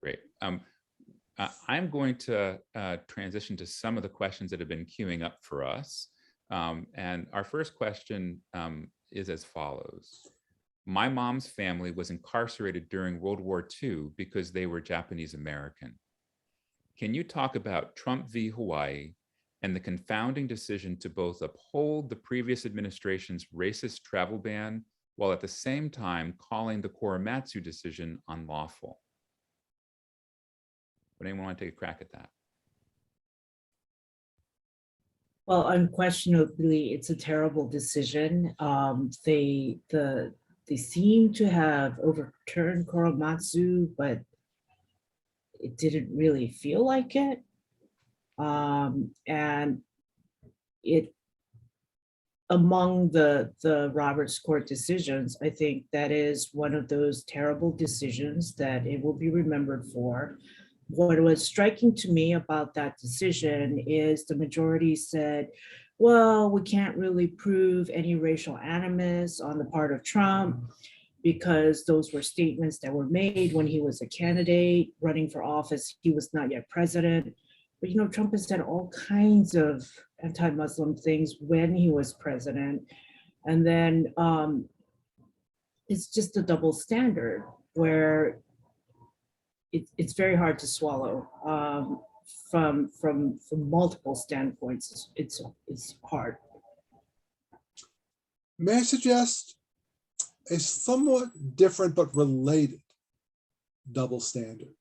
Great. I'm going to transition to some of the questions that have been queuing up for us. And our first question is as follows. My mom's family was incarcerated during World War II because they were Japanese American. Can you talk about Trump v. Hawaii and the confounding decision to both uphold the previous administration's racist travel ban while at the same time calling the Korematsu decision unlawful? Would anyone want to take a crack at that? Well, unquestionably, it's a terrible decision. They seem to have overturned Korematsu, but it didn't really feel like it. And it, among the Roberts Court decisions, I think that is one of those terrible decisions that it will be remembered for. What was striking to me about that decision is the majority said, well, we can't really prove any racial animus on the part of Trump because those were statements that were made when he was a candidate running for office. He was not yet president. But you know, Trump has said all kinds of anti-Muslim things when he was president. And then it's just a double standard where it's very hard to swallow from multiple standpoints. It's hard. May I suggest a somewhat different but related double standard?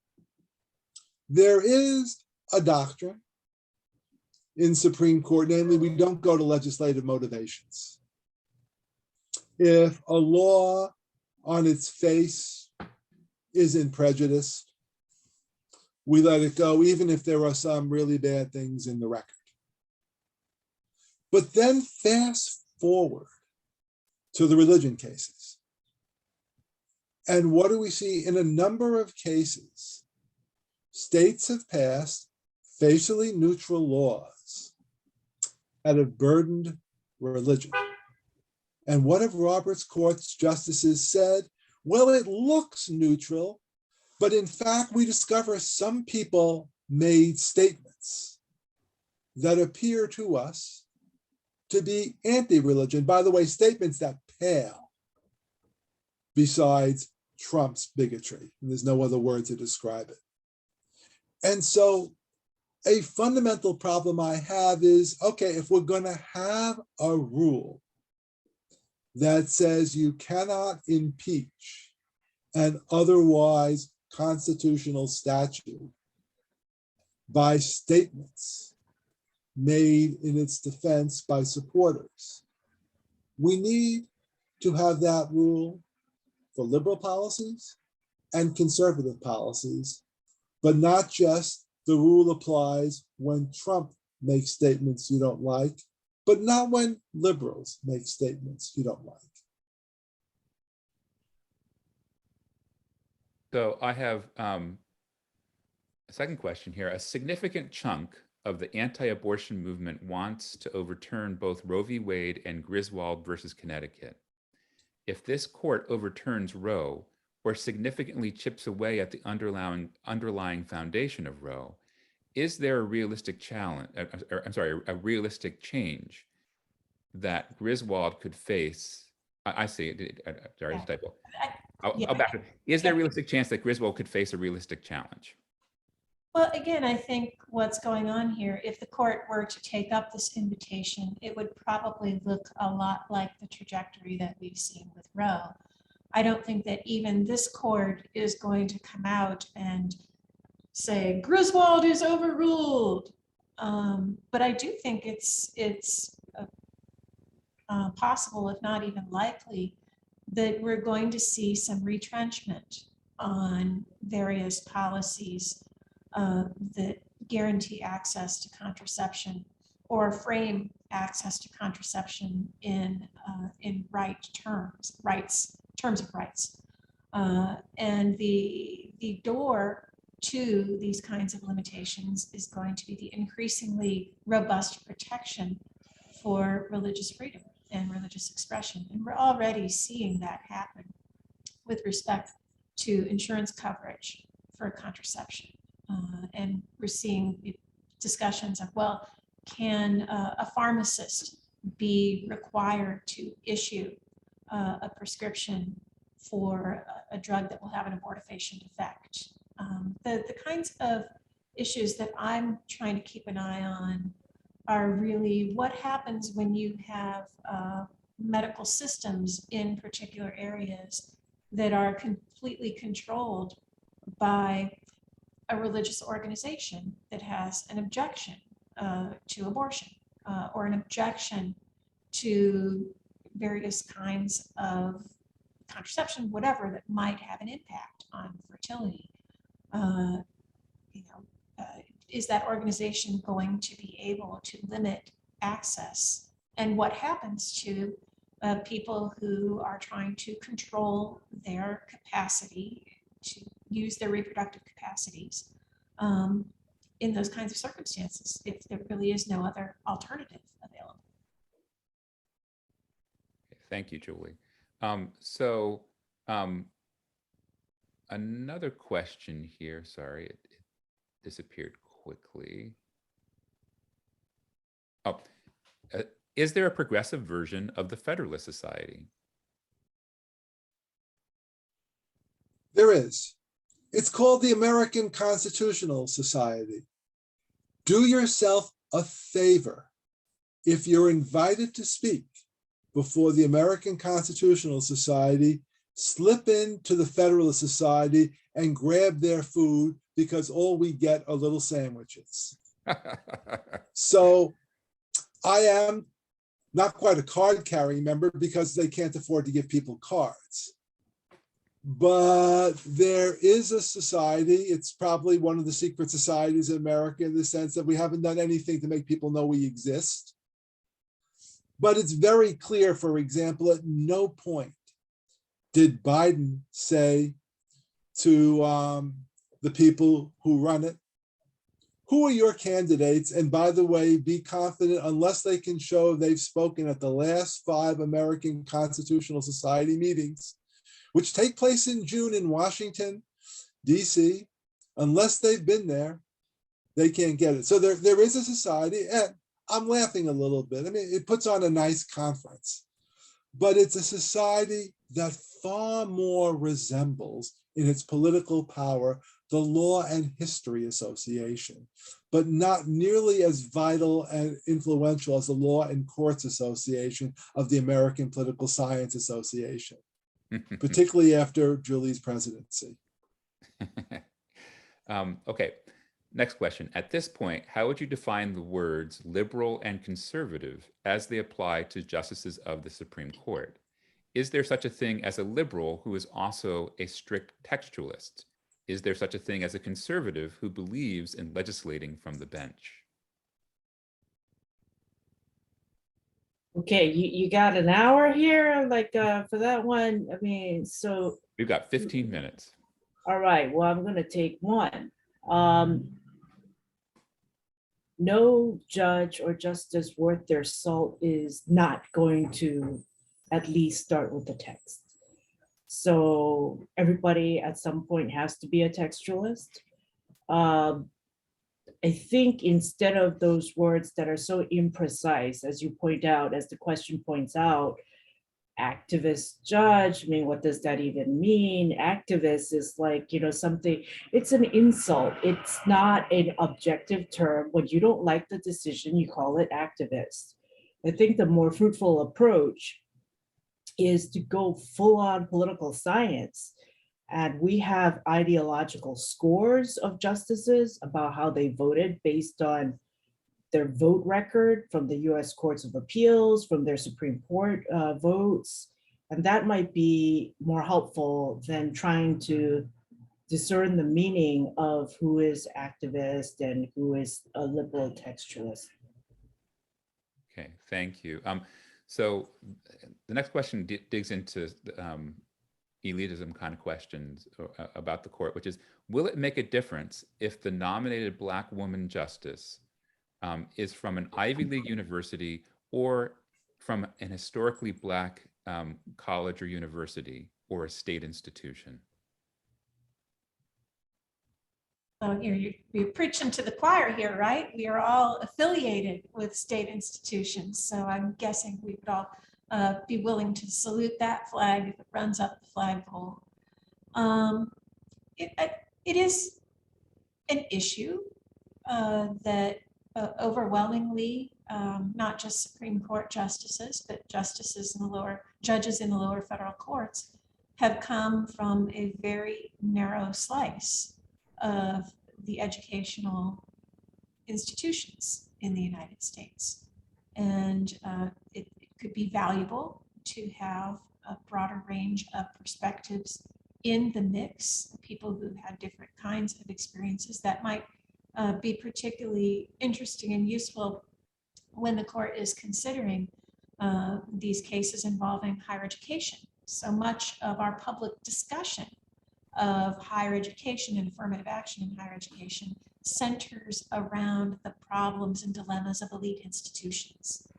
There is a doctrine in Supreme Court, namely, we don't go to legislative motivations. If a law on its face isn't prejudiced, we let it go, even if there are some really bad things in the record. But then fast forward to the religion cases. And what do we see? In a number of cases, states have passed facially neutral laws that have burdened religion. And what have Roberts Court's justices said? Well, it looks neutral, but in fact, we discover some people made statements that appear to us to be anti-religion. By the way, statements that pale besides Trump's bigotry. And there's no other word to describe it. And so a fundamental problem I have is, okay, if we're going to have a rule that says you cannot impeach an otherwise constitutional statute by statements made in its defense by supporters, we need to have that rule for liberal policies and conservative policies, but not just the rule applies when Trump makes statements you don't like, but not when liberals make statements you don't like. So I have a second question here. A significant chunk of the anti-abortion movement wants to overturn both Roe v. Wade and Griswold versus Connecticut. If this court overturns Roe or significantly chips away at the underlying foundation of Roe, is there a realistic challenge, a realistic change that Griswold could face? I see, sorry, it's a typo. I'll back it. Is there a realistic chance that Griswold could face a realistic challenge? Well, again, I think what's going on here, if the court were to take up this invitation, it would probably look a lot like the trajectory that we've seen with Roe. I don't think that even this court is going to come out and say Griswold is overruled. But I do think it's possible, if not even likely, that we're going to see some retrenchment on various policies that guarantee access to contraception or frame access to contraception in terms of rights. And the door to these kinds of limitations is going to be the increasingly robust protection for religious freedom. and religious expression. And we're already seeing that happen with respect to insurance coverage for contraception. And we're seeing discussions of, well, can a pharmacist be required to issue a prescription for a drug that will have an abortifacient effect? The kinds of issues that I'm trying to keep an eye on are really what happens when you have medical systems in particular areas that are completely controlled by a religious organization that has an objection to abortion or an objection to various kinds of contraception, whatever, that might have an impact on fertility. Is that organization going to be able to limit access? And what happens to people who are trying to control their capacity to use their reproductive capacities in those kinds of circumstances, if there really is no other alternative available? Thank you, Julie. Another question here, sorry, it disappeared quickly. Oh, is there a progressive version of the Federalist Society? There is. It's called the American Constitutional Society. Do yourself a favor. If you're invited to speak before the American Constitutional Society, slip into the Federalist Society and grab their food, because all we get are little sandwiches. So I am not quite a card carrying member because they can't afford to give people cards. But there is a society, it's probably one of the secret societies in America in the sense that we haven't done anything to make people know we exist. But it's very clear, for example, at no point did Biden say to the people who run it, who are your candidates? And by the way, be confident, unless they can show they've spoken at the last 5 American Constitutional Society meetings, which take place in June in Washington, DC, unless they've been there, they can't get it. So there is a society, and I'm laughing a little bit. I mean, it puts on a nice conference, but it's a society that far more resembles in its political power the Law and History Association, but not nearly as vital and influential as the Law and Courts Association of the American Political Science Association, particularly after Julie's presidency. Okay, next question. At this point, how would you define the words liberal and conservative as they apply to justices of the Supreme Court? Is there such a thing as a liberal who is also a strict textualist? Is there such a thing as a conservative who believes in legislating from the bench? Okay, you got an hour here, like for that one. I mean, so We've got 15 minutes. all right, well, I'm gonna take one. No judge or justice worth their salt is not going to at least start with the text. So everybody at some point has to be a textualist. I think instead of those words that are so imprecise, as you point out, as the question points out, activist judge, I mean, what does that even mean? Activist is like, something, it's an insult. It's not an objective term. When you don't like the decision, you call it activist. I think the more fruitful approach is to go full on political science. And we have ideological scores of justices about how they voted based on their vote record from the US Courts of Appeals, from their Supreme Court votes. And that might be more helpful than trying to discern the meaning of who is activist and who is a liberal textualist. Okay, thank you. So the next question digs into elitism kind of questions about the court, which is, will it make a difference if the nominated Black woman justice is from an Ivy League university or from an historically Black college or university or a state institution? Oh, you're preaching to the choir here, right? We are all affiliated with state institutions, so I'm guessing we would all be willing to salute that flag if it runs up the flagpole. It is an issue that overwhelmingly, not just Supreme Court justices, but judges in the lower federal courts have come from a very narrow slice of the educational institutions in the United States. And it could be valuable to have a broader range of perspectives in the mix, people who have different kinds of experiences that might be particularly interesting and useful when the court is considering these cases involving higher education. So much of our public discussion of higher education and affirmative action in higher education centers around the problems and dilemmas of elite institutions.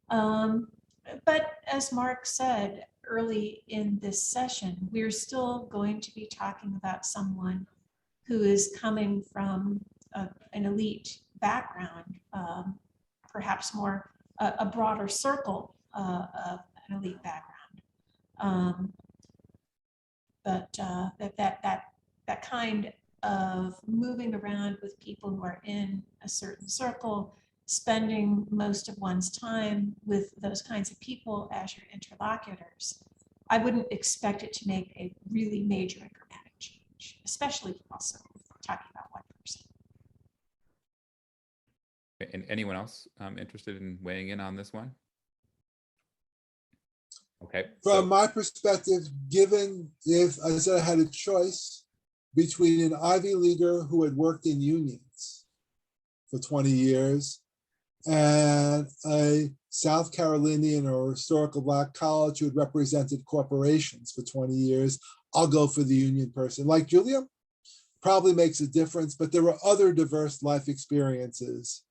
But as Mark said early in this session, we're still going to be talking about someone who is coming from an elite background, perhaps more a broader circle of an elite background. But that kind of moving around with people who are in a certain circle, spending most of one's time with those kinds of people as your interlocutors, I wouldn't expect it to make a really major and dramatic change, especially also if we're talking about one person. And anyone else interested in weighing in on this one? Okay. From my perspective, given if I said I had a choice between an Ivy Leaguer who had worked in unions for 20 years and a South Carolinian or historical Black college who had represented corporations for 20 years, I'll go for the union person. Like Julia, probably makes a difference, but there are other diverse life experiences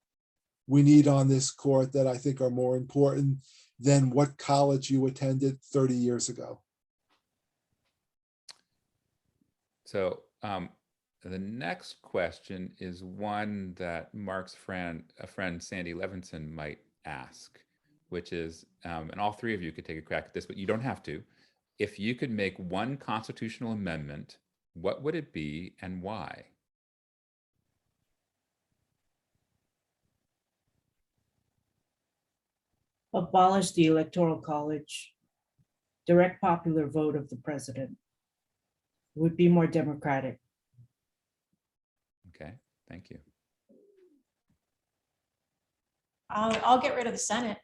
we need on this court that I think are more important than what college you attended 30 years ago. So the next question is one that Mark's friend Sandy Levinson might ask, which is, and all three of you could take a crack at this, but you don't have to. If you could make one constitutional amendment, what would it be and why? Abolish the Electoral College, direct popular vote of the president. It would be more democratic. Okay, thank you. I'll get rid of the Senate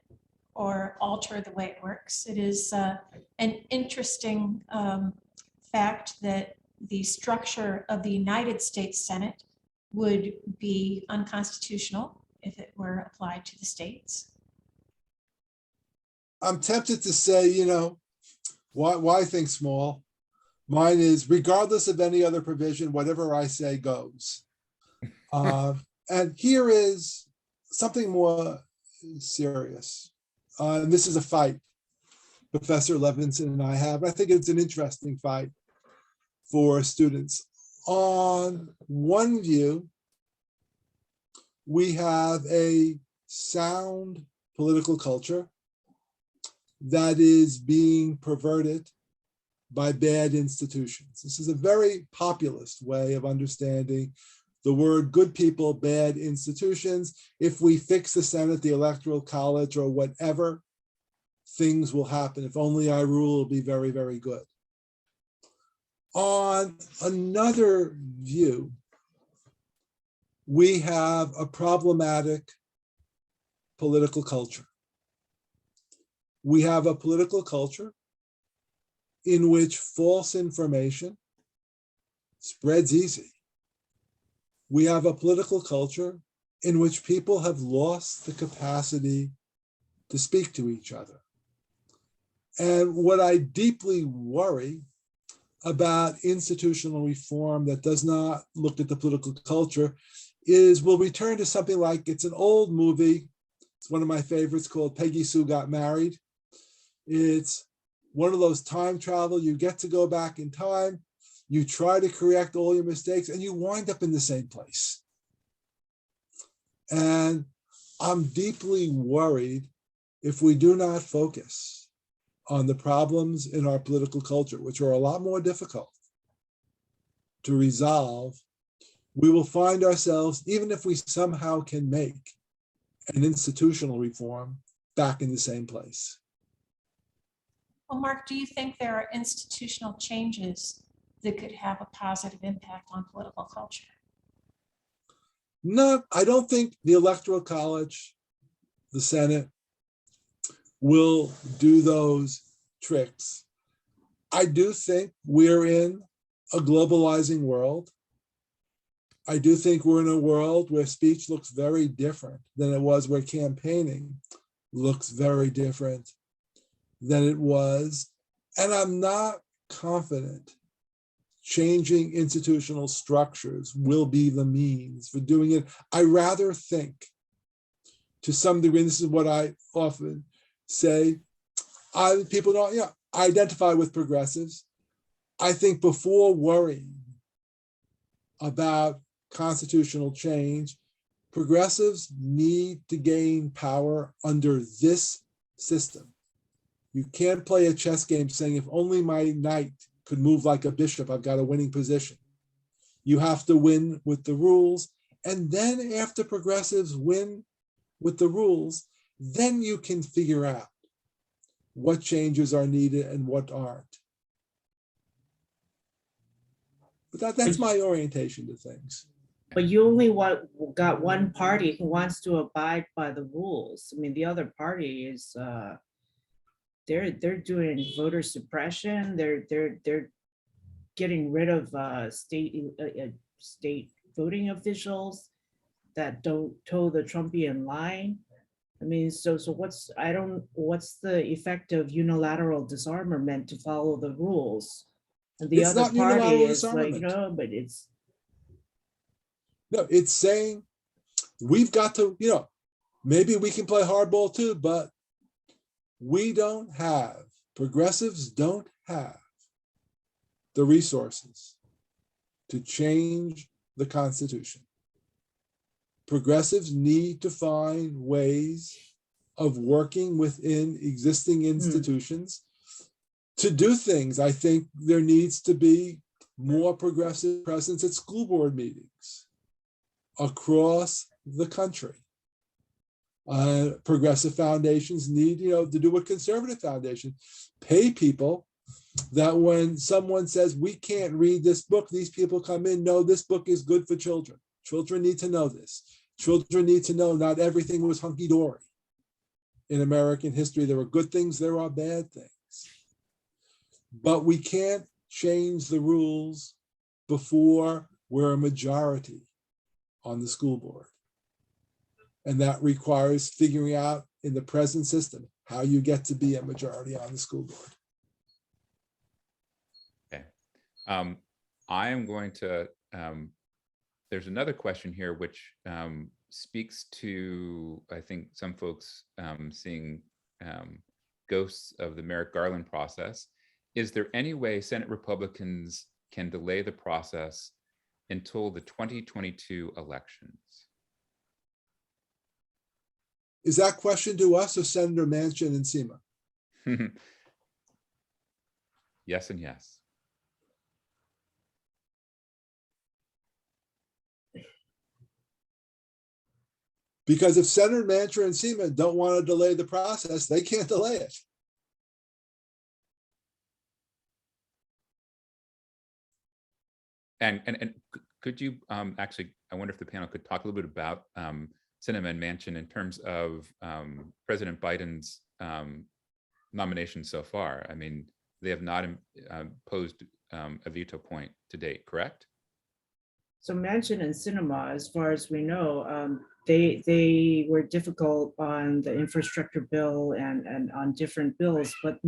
or alter the way it works. It is an interesting fact that the structure of the United States Senate would be unconstitutional if it were applied to the states. I'm tempted to say, you know, why think small? Mine is, regardless of any other provision, whatever I say goes. And here is something more serious. And this is a fight Professor Levinson and I have. I think it's an interesting fight for students. On one view, we have a sound political culture that is being perverted by bad institutions. This is a very populist way of understanding the word good people, bad institutions. If we fix the Senate, the Electoral College, or whatever, things will happen. If only I rule, it'll be very, very good. On another view, we have a problematic political culture. We have a political culture in which false information spreads easy. We have a political culture in which people have lost the capacity to speak to each other. And what I deeply worry about institutional reform that does not look at the political culture is we'll return to something like, it's an old movie, It's one of my favorites called Peggy Sue Got Married. It's one of those time travel. You get to go back in time. You try to correct all your mistakes and you wind up in the same place. And I'm deeply worried if we do not focus on the problems in our political culture, which are a lot more difficult to resolve, we will find ourselves, even if we somehow can make an institutional reform, back in the same place. Well, Mark, do you think there are institutional changes that could have a positive impact on political culture? No, I don't think the Electoral College, the Senate, will do those tricks. I do think we're in a globalizing world. I do think we're in a world where speech looks very different than it was, where campaigning looks very different than it was. And I'm not confident changing institutional structures will be the means for doing it. I rather think, to some degree, and this is what I often say, people don't identify with progressives. I think before worrying about constitutional change, progressives need to gain power under this system. You can't play a chess game saying, if only my knight could move like a bishop, I've got a winning position. You have to win with the rules. And then after progressives win with the rules, then you can figure out what changes are needed and what aren't. But that's my orientation to things. But you only got one party who wants to abide by the rules. I mean, the other party is they're doing voter suppression. They're getting rid of state voting officials that don't toe the Trumpian line. I mean, so what's the effect of unilateral disarmament to follow the rules? And the It's other not party unilateral is like, disarmament. no, but it's. No, it's saying we've got to, maybe we can play hardball too, but progressives don't have the resources to change the Constitution. Progressives need to find ways of working within existing institutions to do things. I think there needs to be more progressive presence at school board meetings across the country. Progressive foundations need, to do what conservative foundations pay people that when someone says, we can't read this book, these people come in, no, this book is good for children. Children need to know this. Children need to know not everything was hunky-dory. In American history, there were good things, there are bad things. But we can't change the rules before we're a majority on the school board. And that requires figuring out in the present system how you get to be a majority on the school board. Okay. I am going to, there's another question here which speaks to, I think, some folks seeing ghosts of the Merrick Garland process. Is there any way Senate Republicans can delay the process until the 2022 elections? Is that question to us or Senator Manchin and Seema? Yes and yes. Because if Senator Manchin and Seema don't want to delay the process, they can't delay it. And could you actually, I wonder if the panel could talk a little bit about Sinema and Manchin in terms of President Biden's nomination so far? I mean, they have not posed a veto point to date, correct? So Manchin and Sinema, as far as we know, they were difficult on the infrastructure bill and on different bills, but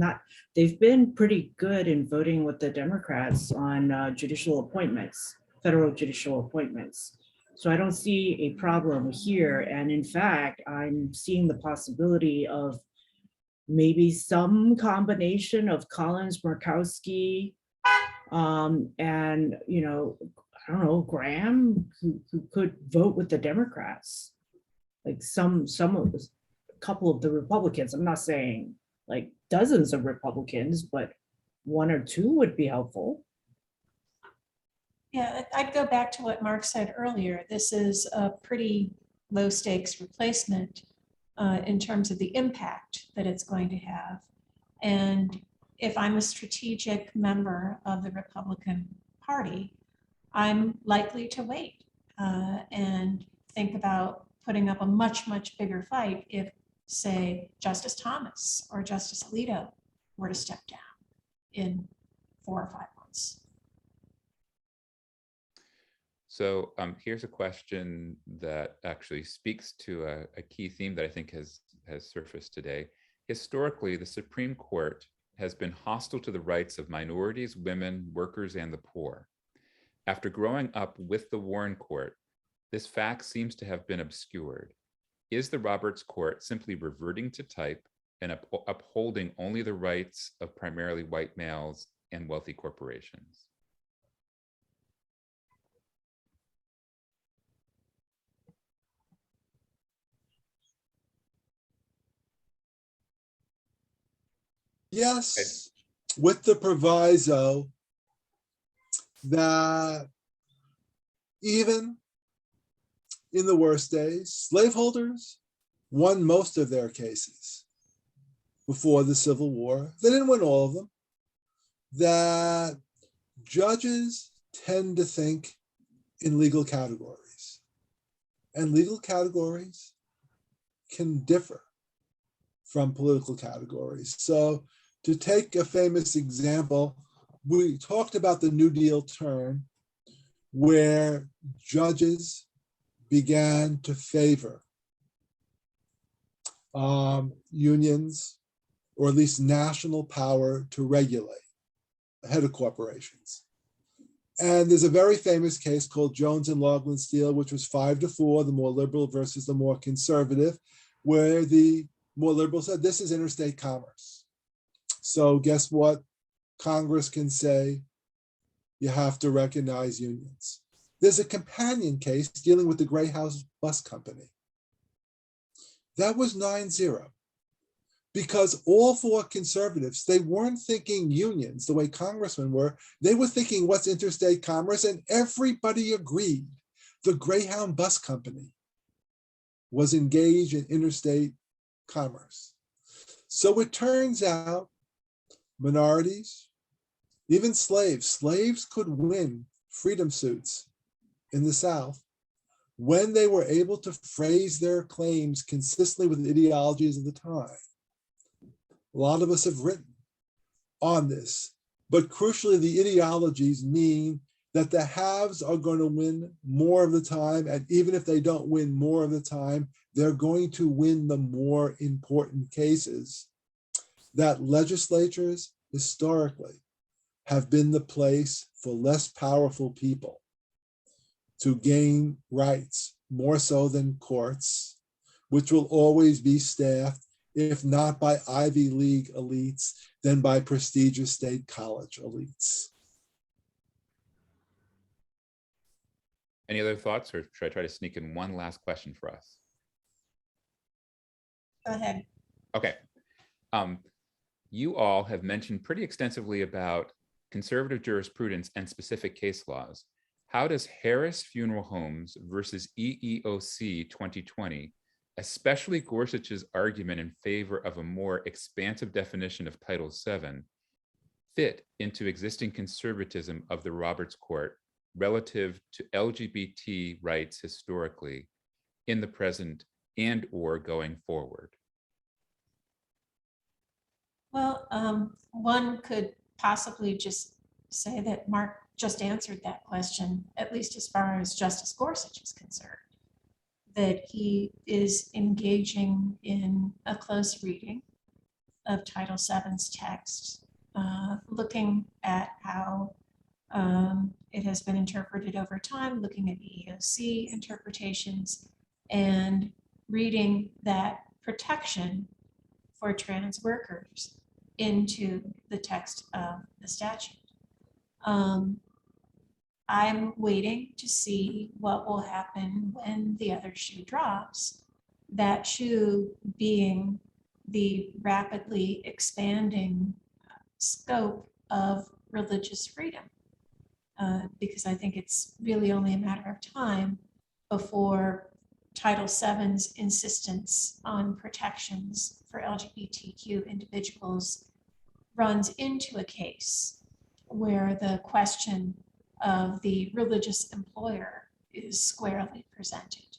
they've been pretty good in voting with the Democrats on judicial appointments, federal judicial appointments. So I don't see a problem here. And in fact, I'm seeing the possibility of maybe some combination of Collins, Murkowski, and, I don't know, Graham, who could vote with the Democrats. Like some of the, a couple of the Republicans. I'm not saying like dozens of Republicans, but one or two would be helpful. Yeah, I'd go back to what Mark said earlier. This is a pretty low stakes replacement in terms of the impact that it's going to have. And if I'm a strategic member of the Republican Party, I'm likely to wait and think about putting up a much, much bigger fight if, say, Justice Thomas or Justice Alito were to step down in 4 or 5 months. So here's a question that actually speaks to a key theme that I think has surfaced today. Historically, the Supreme Court has been hostile to the rights of minorities, women, workers, and the poor. After growing up with the Warren Court, this fact seems to have been obscured. Is the Roberts Court simply reverting to type and upholding only the rights of primarily white males and wealthy corporations? Yes, with the proviso that even in the worst days, slaveholders won most of their cases before the Civil War. They didn't win all of them. That judges tend to think in legal categories, and legal categories can differ from political categories. So to take a famous example, we talked about the New Deal turn where judges began to favor unions, or at least national power to regulate ahead of corporations. And there's a very famous case called Jones and Laughlin Steel, which was 5-4, the more liberal versus the more conservative, where the more liberal said, this is interstate commerce. So guess what? Congress can say, you have to recognize unions. There's a companion case dealing with the Greyhound Bus Company. That was 9-0. Because all 4 conservatives, they weren't thinking unions the way congressmen were. They were thinking what's interstate commerce, and everybody agreed the Greyhound Bus Company was engaged in interstate commerce. So it turns out minorities, even slaves could win freedom suits in the South when they were able to phrase their claims consistently with the ideologies of the time. A lot of us have written on this, but crucially, the ideologies mean that the haves are going to win more of the time, and even if they don't win more of the time, they're going to win the more important cases. That legislatures historically have been the place for less powerful people to gain rights, more so than courts, which will always be staffed, if not by Ivy League elites, then by prestigious state college elites. Any other thoughts, or should I try to sneak in one last question for us? Go ahead. Okay. You all have mentioned pretty extensively about conservative jurisprudence and specific case laws. How does Harris Funeral Homes versus EEOC 2020, especially Gorsuch's argument in favor of a more expansive definition of Title VII, fit into existing conservatism of the Roberts Court relative to LGBT rights historically, in the present, and or going forward? Well, one could possibly just say that Mark just answered that question, at least as far as Justice Gorsuch is concerned, that he is engaging in a close reading of Title VII's text, looking at how it has has been interpreted over time, looking at EEOC interpretations and reading that protection for trans workers into the text of the statute. I'm waiting to see what will happen when the other shoe drops. That shoe being the rapidly expanding scope of religious freedom. Because I think it's really only a matter of time before Title VII's insistence on protections for LGBTQ individuals runs into a case where the question of the religious employer is squarely presented.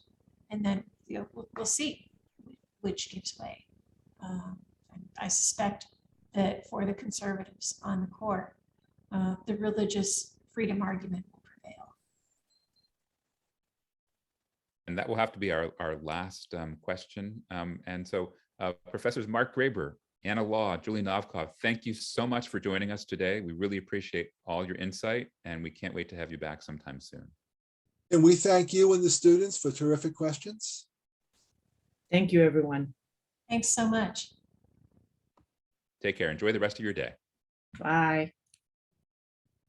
And then we'll see which gives way. I suspect that for the conservatives on the court, the religious freedom argument will prevail. And that will have to be our last question. And so Professors Mark Graber, Anna Law, Julie Novkov, thank you so much for joining us today. We really appreciate all your insight, and we can't wait to have you back sometime soon. And we thank you and the students for terrific questions. Thank you, everyone. Thanks so much. Take care. Enjoy the rest of your day. Bye.